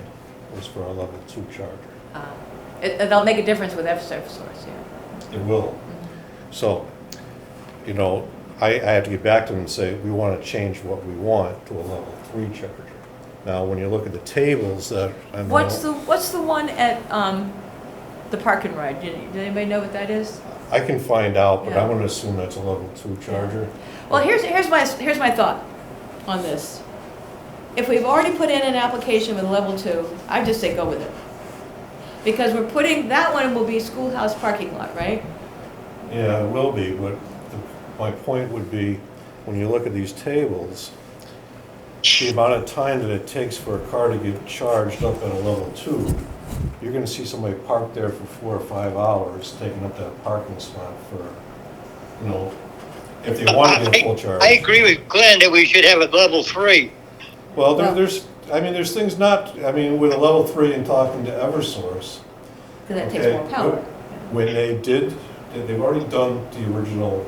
was for a level 2 charger. It'll make a difference with Eversource, yeah. It will. So, you know, I have to get back to them and say, we want to change what we want to a level 3 charger. Now, when you look at the tables that I know. What's the one at the Park and Ride? Did anybody know what that is? I can find out, but Yeah. I'm going to assume that's a level 2 charger. Well, here's my thought on this. If we've already put in an application with level 2, I'd just say go with it. Because we're putting, that one will be schoolhouse parking lot, right? Yeah, it will be, but my point would be, when you look at these tables, the amount of time that it takes for a car to get charged up at a level 2, you're gonna see somebody parked there for 4 or 5 hours, taking up that parking spot for, you know, if they want to get a full charge. I agree with Glenn that we should have a level 3. Well, there's things not, with a level 3 and talking to Eversource, Because that takes okay, more power. when they've already done the original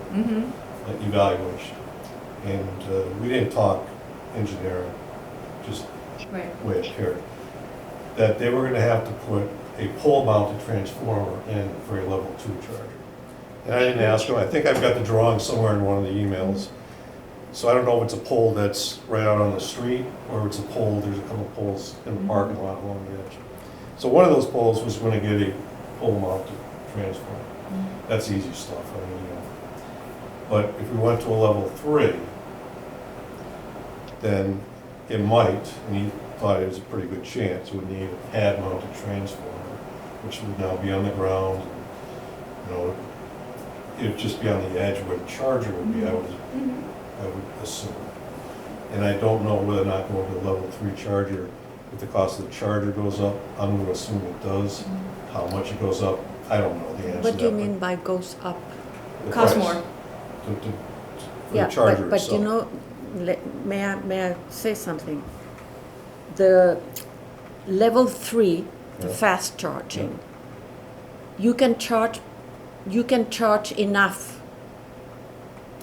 evaluation. And we didn't talk engineering, just Right. way it appeared. That they were gonna have to put a pole-mounted transformer in for a level 2 charger. And I didn't ask them, I think I've got the drawing somewhere in one of the emails. So I don't know if it's a pole that's right out on the street, or it's a pole, there's a couple poles in the parking lot along the edge. So one of those poles was gonna get a pole-mounted transformer. That's easy stuff, But if we went to a level 3, then it might, and he thought it was a pretty good chance, would need a pad-mounted transformer, which would now be on the ground. It'd just be on the edge where the charger would be, I would assume. And I don't know whether or not going to a level 3 charger, if the cost of the charger goes up, I'm going to assume it does. How much it goes up, I don't know the answer to that. What do you mean by goes up? The Costs price more. For Yeah, the charger but you itself. know, may I say something? The level 3, the Yeah. fast charging, you can charge enough,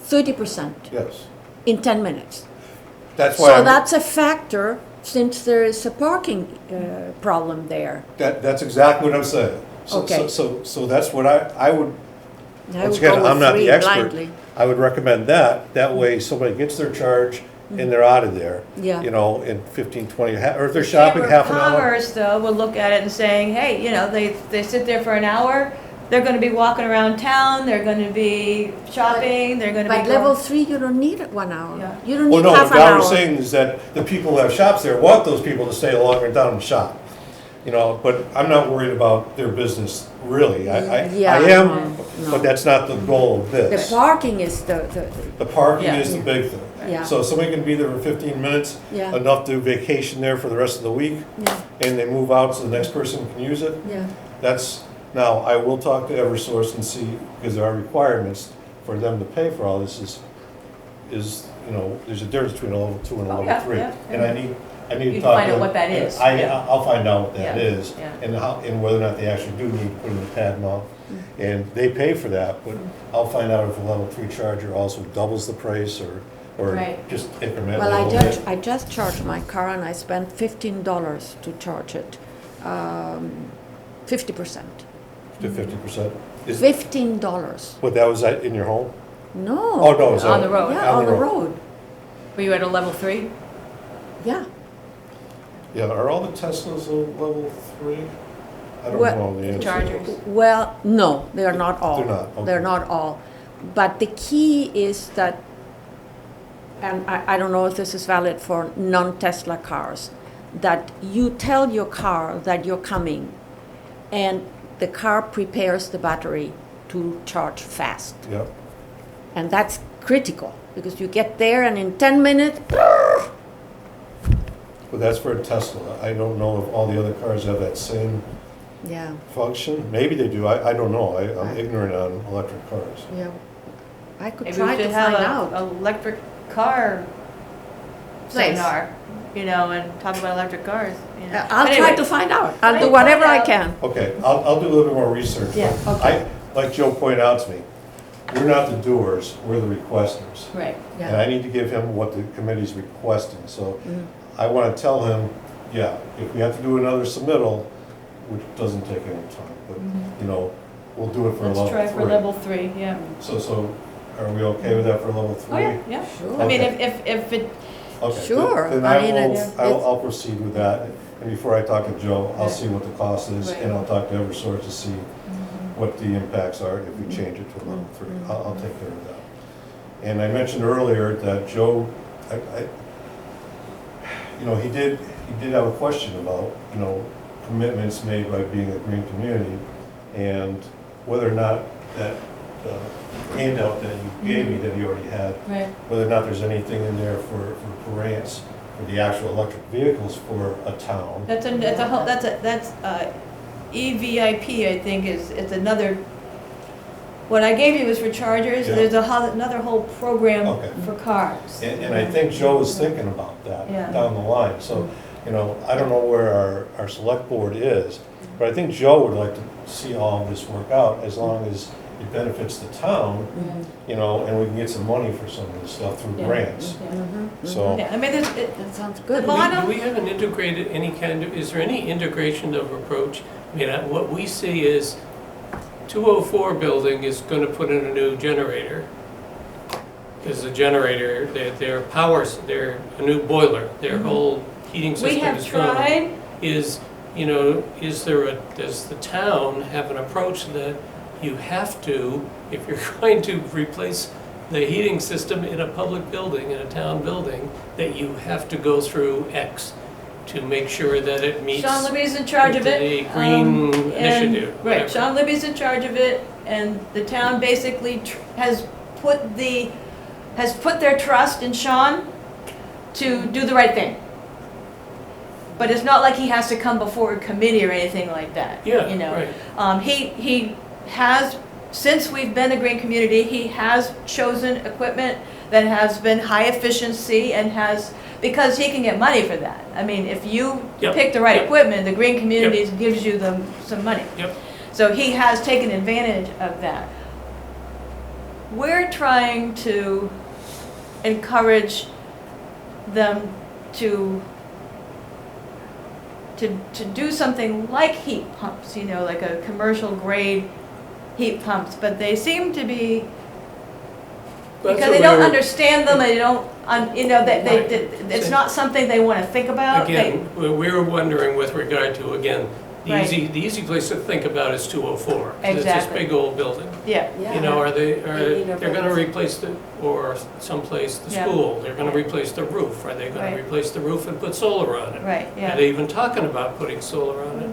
30% Yes, in 10 minutes. that's why, So that's a factor, since there is a parking problem there. that's exactly what I'm saying. Okay. So that's what I would, I once would go again, I'm with not the 3 expert. blindly. I would recommend that way somebody gets their charge and they're out of there. Yeah. In 15, 20, or if they're shopping half an Chamber of hour. Commerce, though, will look at it and saying, hey, they sit there for an hour, they're gonna be walking around town, they're gonna be shopping, they're gonna be. But level 3, you don't need it 1 hour. Yeah. You don't Well, need no, half what an I was hour. saying is that the people who have shops there want those people to stay longer down and shop. But I'm not worried about their business, really. I Yeah, am, no. but that's not the goal of The this. parking is the The parking Yeah. is the big thing. yeah. So if somebody can be there for 15 minutes, Yeah. enough to vacation there for the rest of the week, Yeah, and they move out so the next person can use it, yeah. now, I will talk to Eversource and see, because there are requirements for them to pay for all this there's a difference between a level 2 and a Oh, level yeah, 3. yeah, And yeah. I need You to can talk to find out them. what that is, And yeah. I'll find out what that Yeah, is, yeah. and whether or not they actually do need to put in the pad mount. And they pay for that, but I'll find out if a level 3 charger also doubles the price or Right. just incrementally Well, a little bit. I just charged my car and I spent $15 to charge it, 50%. To 50%. $15. But that was in your home? No. Oh, no, it's On the road. Yeah, on the road. Were you at a level 3? Yeah. Yeah, are all the Teslas a level 3? I don't Well, know the answer. Chargers. Well, no, they are not all. They're not, okay. They're not all. But the key is that, and I don't know if this is valid for non-Tesla cars, that you tell your car that you're coming, and the car prepares the battery to charge fast. Yep. And that's critical, because you get there and in 10 minutes, But that's for a Tesla. I don't know if all the other cars have that same yeah, function. Maybe they do, I don't know. I'm ignorant on electric cars. yeah. I could Maybe try we to should find have out. a electric car Place. seminar, you know, and talk about electric cars, you know. I'll But try anyway, to find out. I'll do Find whatever I out. can. Okay, I'll do a little bit more research. Yeah, but okay. Like Joe pointed out to me, we're not the doers, we're the requesters. Right. And I need to give him what the committee's requesting, so Mhm. I want to tell him, yeah, if we have to do another submittal, which doesn't take any time, but, you know, we'll do it for level Let's three. try for level 3, yeah. So are we okay with that for level Oh, three? yeah, yeah. Sure. I mean, Okay. if it, Okay, Sure, Then I I mean, will, it's- I'll proceed with that, and before I talk to Joe, I'll see what the cost is, Right. and I'll talk to Eversource to see what the impacts are if we change it to level three. I'll take care of that. And I mentioned earlier that Joe, you know, he did have a question about, you know, commitments made by being a green community, and whether or not that handout that you gave me that he already had, right, whether or not there's anything in there for grants for the actual electric vehicles for a town. that's EVIP, I think, it's another, what I gave you was for chargers, Yeah. there's another whole program Okay. for cars. And I think Joe was thinking about that Yeah. down the line. So, you know, I don't know where our select board is, but I think Joe would like to see all of this work out as long as it benefits the town, you know, and we can get some money for some of this stuff through Yeah. grants. Yeah. So, Yeah, I mean, That sounds good. The bottom- Do we have an integrated, any kind of, is there any integration of approach? I mean, what we see is 204 building is going to put in a new generator. Because the generator, their powers, their a new boiler, their whole heating we system have is going. tried, You know, does the town have an approach that you have to, if you're going to replace the heating system in a public building, in a town building, that you have to go through X to make sure that it meets Sean Libby's in charge of it. the green and- initiative, Right, whatever. Sean Libby's in charge of it, and the town basically has put their trust in Sean to do the right thing. But it's not like he has to come before a committee or anything like that, Yeah, you know. right. He has, since we've been a green community, he has chosen equipment that has been high efficiency and has, because he can get money for that. I mean, if you Yep, pick the right yep. equipment, the green communities gives you some money. Yep. So he has taken advantage of that. We're trying to encourage them to do something like heat pumps, you know, like a commercial grade heat pumps, but they seem to be, That's because what they don't we were- understand them, they don't, you know, Right. it's not something they want to think about. Again, we were wondering with regard to, again, Right. the easy place to think about is 204. 'cause It's this Exactly. big old building. Yeah, You know, They need a they're gonna roof. replace or someplace, the Yeah. school, they're gonna replace the roof. Are they gonna Right. replace the roof and put solar on it? right, Are yeah. they even talking about putting solar on it?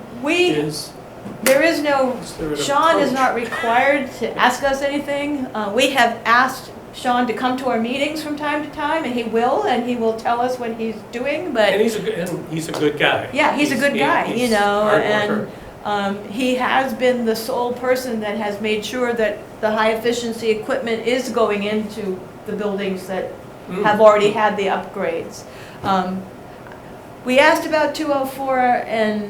There is no, Is there an Sean is approach? not required to ask us anything. We have asked Sean to come to our meetings from time to time, and he will tell us what he's doing, And but, he's a good guy. yeah, he's a good guy, you he's know, a hard and worker. he has been the sole person that has made sure that the high-efficiency equipment is going into the buildings that Mm. have already had the upgrades. We asked about 204, and,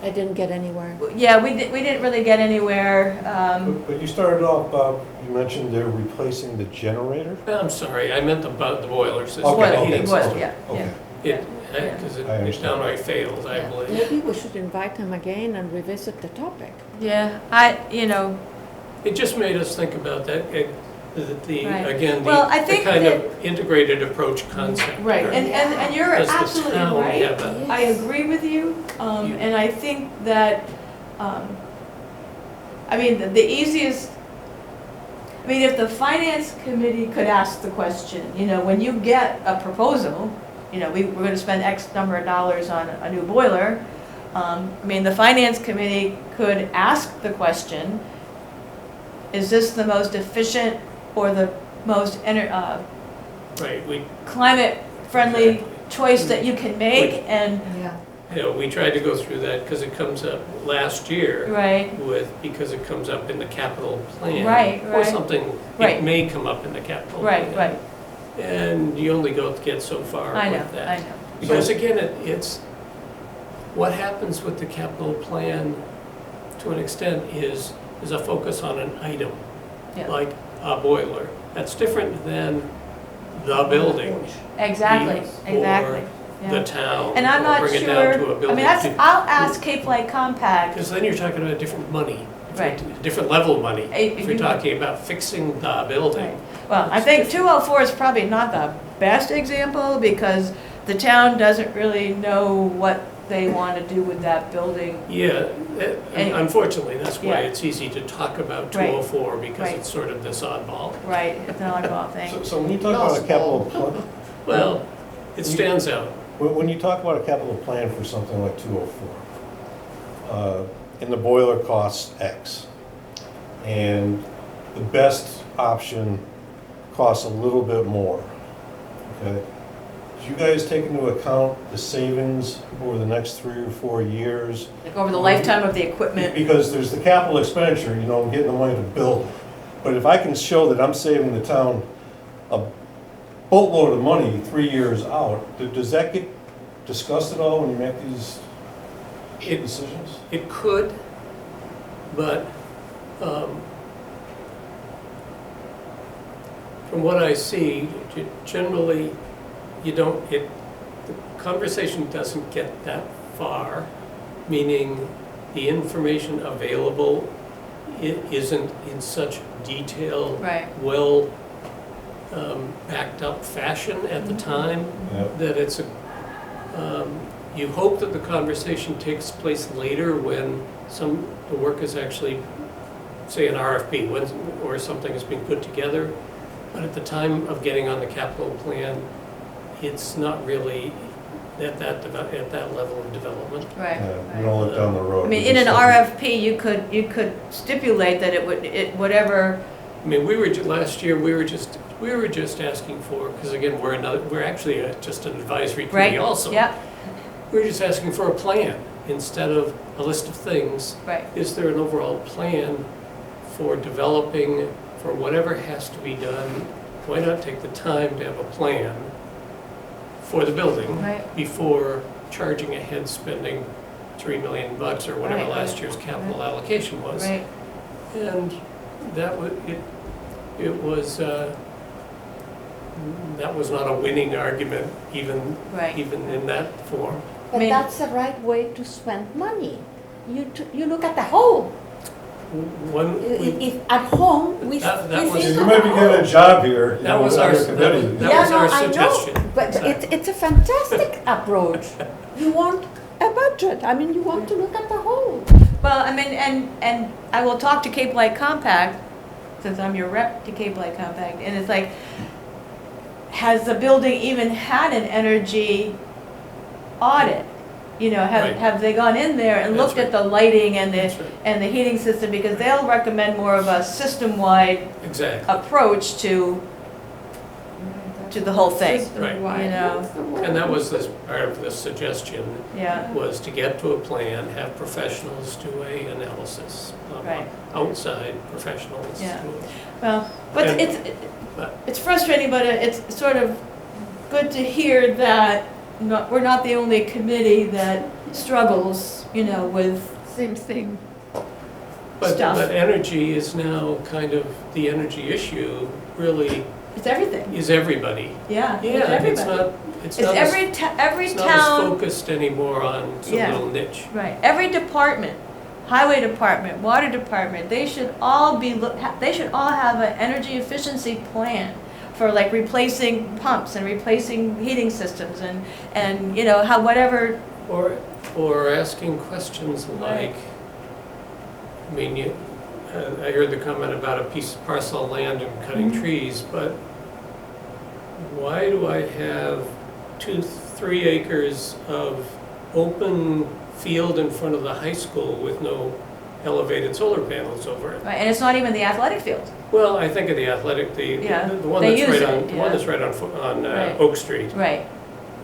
I didn't get anywhere. yeah, we didn't really get anywhere. but you started off, Bob, you mentioned they're replacing the generator? I'm sorry, I meant the boilers. It's Okay, not a okay, heating boiler, system. yeah, Okay. Because I it understand. downright failed, I believe. Maybe we should invite him again and revisit the topic. Yeah, It just made us think about that, Right. again, Well, I the think kind that- of integrated approach concept. right, and you're Does the absolutely town right. have a- I agree with you, and I think that, I mean, the easiest, I mean, if the finance committee could ask the question, you know, when you get a proposal, you know, we're gonna spend X number of dollars on a new boiler. I mean, the finance committee could ask the question, is this the most efficient or the most Right, we, climate-friendly Exactly. choice that you can make? And, Yeah. you know, we tried to go through that because it comes up last year right, because it comes up in the capital plan. Right, Or right. something, Right. it may come up in the capital plan. right, right. And you only get so far I know, with that. I know. Because again, it's, what happens with the capital plan, to an extent, is a focus on an item, Yeah. like a boiler. That's different than the building, Exactly, or exactly. the Yeah. town, And I'm or not bring it down to a sure, I building. mean, I'll ask Cape Light Compact. Because then you're talking about different money, Right. different level of money. If If you're you- talking about fixing the building. Right. Well, I think 204 is probably not the best example because the town doesn't really know what they want to do with that building. Yeah, And- unfortunately, that's why Yeah. it's easy to talk about Right. 204, because Right. it's sort of this oddball. Right, it's an oddball thing. So when you talk about a capital, plan- Well, it stands out. when you talk about a capital plan for something like 204, and the boiler costs X, and the best option costs a little bit more, okay? Do you guys take into account the savings over the next 3 or 4 years? Like over the lifetime of the equipment. Because there's the capital expenditure, you know, I'm getting the money to build it. But if I can show that I'm saving the town a boatload of money 3 years out, does that get discussed at all when you make these It, decisions? it could, but from what I see, generally, you don't, the conversation doesn't get that far, meaning the information available isn't in such detail, Right. well backed up fashion at the time, Yeah. that it's a, you hope that the conversation takes place later when the work is actually, say, an RFP, or something has been put together. But at the time of getting on the capital plan, it's not really at that level of development. Right. Yeah, right. you don't look down the road. I mean, You in an just look- RFP, you could stipulate that whatever, I mean, last year, we were just asking for, because again, we're actually just an advisory committee right? also. Yeah, We're just asking for a plan instead of a list of things. right, Is there an overall plan for developing, for whatever has to be done? Why not take the time to have a plan for the building right, before charging ahead, spending $3 million or whatever Right, last right, year's capital allocation was? right. And that was not a winning argument, even Right. in that form. But mean- that's the right way to spend money. You look at the whole. One, If at home, we That we was- think You might be about- getting a job here, you That know, was with our- other that committees. was- Yeah, was no, our I know, suggestion. but Exactly. it's a fantastic approach. You want a budget, I mean, you want to look at the whole. Well, I mean, and I will talk to Cape Light Compact, since I'm your rep to Cape Light Compact, and it's like, has the building even had an energy audit? You know, Right. have they gone in there and That's looked at the lighting and That's right. the heating system? Because they'll recommend more of a system-wide Exactly. approach to the whole thing, Right. you know? And that was part of the suggestion, Yeah, was to get to a plan, have professionals do a analysis. Right. Outside professionals. Yeah. do it. well, but And- but- it's frustrating, but it's sort of good to hear that we're not the only committee that struggles, you know, with same thing. But Stuff. energy is now kind of, the energy issue really It's everything. is everybody. Yeah, it's Yeah, it's everybody. not, It's as- every it's not as town, focused anymore on some Yeah. little niche. right, every department, highway department, water department, they should all they should all have an energy efficiency plan for like replacing pumps and replacing heating systems and you know, how whatever, Or asking questions like, I mean, I heard the comment about a piece of parcel of land and cutting Mhm. trees, but why do I have 2-3 acres of open field in front of the high school with no elevated solar panels over it. Right, and it's not even the athletic field. Well, I think of the athletic, Yeah, the one they that's use right it, on, the yeah. one that's right on Right. Oak Street, Right,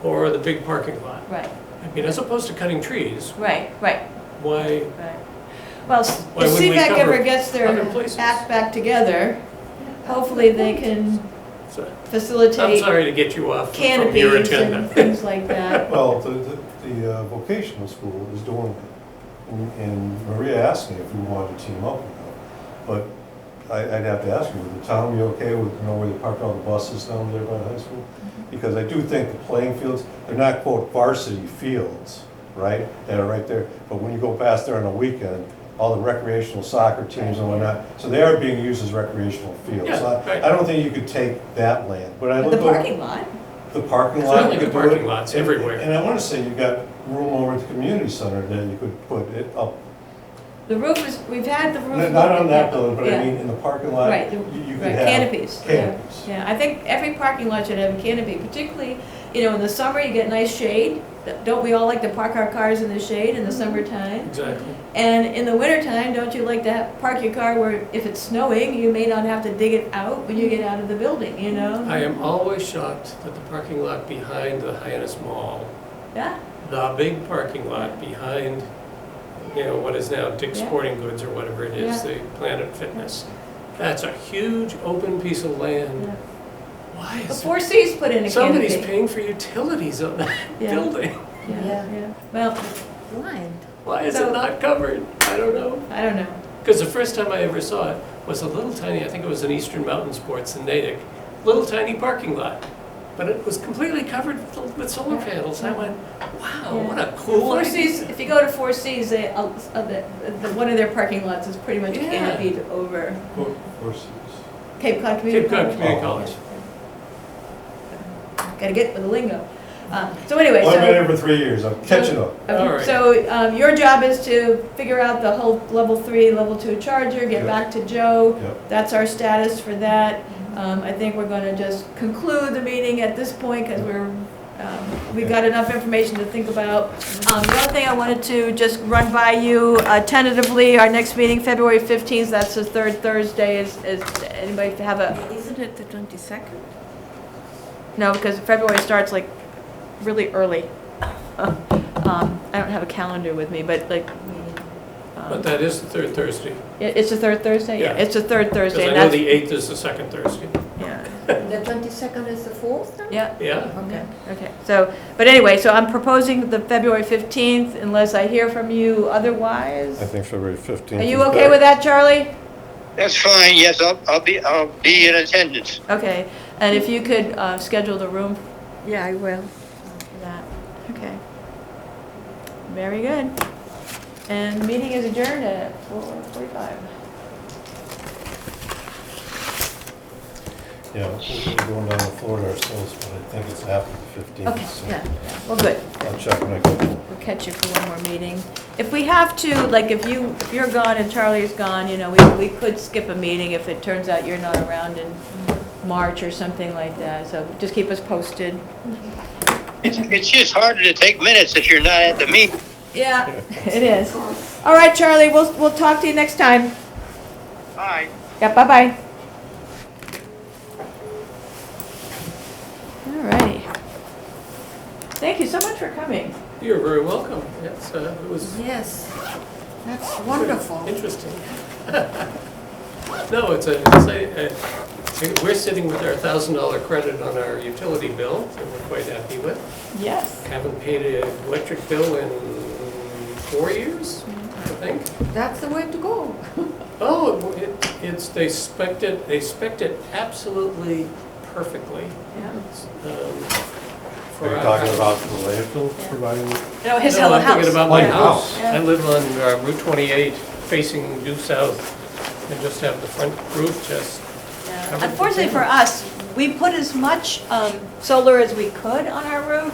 or the big parking lot. right, I mean, as opposed to cutting trees, right, right, why, right. Well, Why if wouldn't we CVAC cover ever gets their other places? act back together, hopefully they can so- I'm facilitate sorry to get you off from your canopies agenda. and things like that. Well, the vocational school is doing it. And Maria asked me if we wanted to team up with them. But I'd have to ask you, would the town be okay with, where they park all the buses down there by the high school? Because I do think the playing fields, they're not quote varsity fields, right? That are right there. But when you go past there on a weekend, all the recreational soccer teams and whatnot, so they are being used as recreational fields. Yeah, So right. I don't think you could take that land. But I But look the over parking lot, the parking lot. Certainly you the could do parking it. lots And- everywhere. And I want to say you got room over at the community center that you could put it up. the roof is, we've had the roof. Not on that yeah, building, but yeah. I mean in the parking lot, Right, you could right, have. canopies, yeah. Canopies. Yeah, I think every parking lot should have a canopy, particularly, in the summer, you get nice shade. Don't we all like to park our cars in the shade in the summertime? Exactly. And in the wintertime, don't you like to park your car where if it's snowing, you may not have to dig it out when you get out of the building, I am always shocked that the parking lot behind the Hyannis Mall, Yeah, the big parking lot behind, what is now Dick's Yeah. Sporting Goods or whatever it is, Yeah. the Planet Fitness. That's a huge open piece of land. yeah. Why The is Four Cs put in a somebody's canopy. paying for utilities on that Yeah. building? Yeah, Yeah. yeah. Well, Blind. Why is So- it not covered? I don't know. I don't know. Because the first time I ever saw it was a little tiny, I think it was in Eastern Mountain Sports in Natick, little tiny parking lot. But it was completely covered with solar panels. I went, wow, what a cool Four idea. Cs, if you go to Four Cs, one of their parking lots is pretty much Yeah. canopied over Versus. Cape Cod Community Cape Cod College. Community Oh. College. Gotta get with the lingo. So anyway, Well, I've been so. here for 3 years, I'm catching up. Okay, All right. so your job is to figure out the whole level 3, level 2 charger, get Yep. back to Joe. Yep. That's our status for that. I think we're gonna just conclude the meeting at this point because we've got enough information to think about. The other thing I wanted to just run by you tentatively, our next meeting, February 15th, that's the third Thursday, is anybody have a, Isn't it the 22nd? no, because February starts like really early. I don't have a calendar with me, but like, But that is the third Thursday. it's the third Thursday? Yeah. It's the third Because Thursday. I and know that's- the 8th is the second Thursday. Yeah, The 22nd is the 4th then? yeah. Yeah? Okay. Okay, so, but anyway, so I'm proposing the February 15th unless I hear from you otherwise. I think February 15th. Are you okay with that, Charlie? That's fine, yes, I'll be in attendance. Okay, and if you could schedule the room Yeah, I will. for that. Okay. Very good. And the meeting is adjourned at 4:45. Yeah, we're going down to Florida ourselves, but I think it's after the 15th. Okay, so yeah, well, good. I'll check when I get home. We'll catch you for one more meeting. If we have to, like if you're gone and Charlie's gone, we could skip a meeting if it turns out you're not around in March or something like that. So just keep us posted. It's just harder to take minutes if you're not at the meeting. Yeah, it is. All right, Charlie, we'll talk to you next time. Bye. Yeah, bye-bye. All righty. Thank you so much for coming. You're very welcome. Yes, it was Yes, that's wonderful. interesting. No, we're sitting with our $1,000 credit on our utility bill that we're quite happy with. Yes. Haven't paid an electric bill in 4 years, I think. That's the way to go. Oh, they spec'd it absolutely perfectly. Yeah. For Are you our talking house. about the landfill Yeah. providing? No, his No, whole I'm house. thinking about my Oh, your house. house. I live on Route 28, facing due south, and just have the front roof just Yeah. covered with Unfortunately for us, we put as much solar as we could on our roof,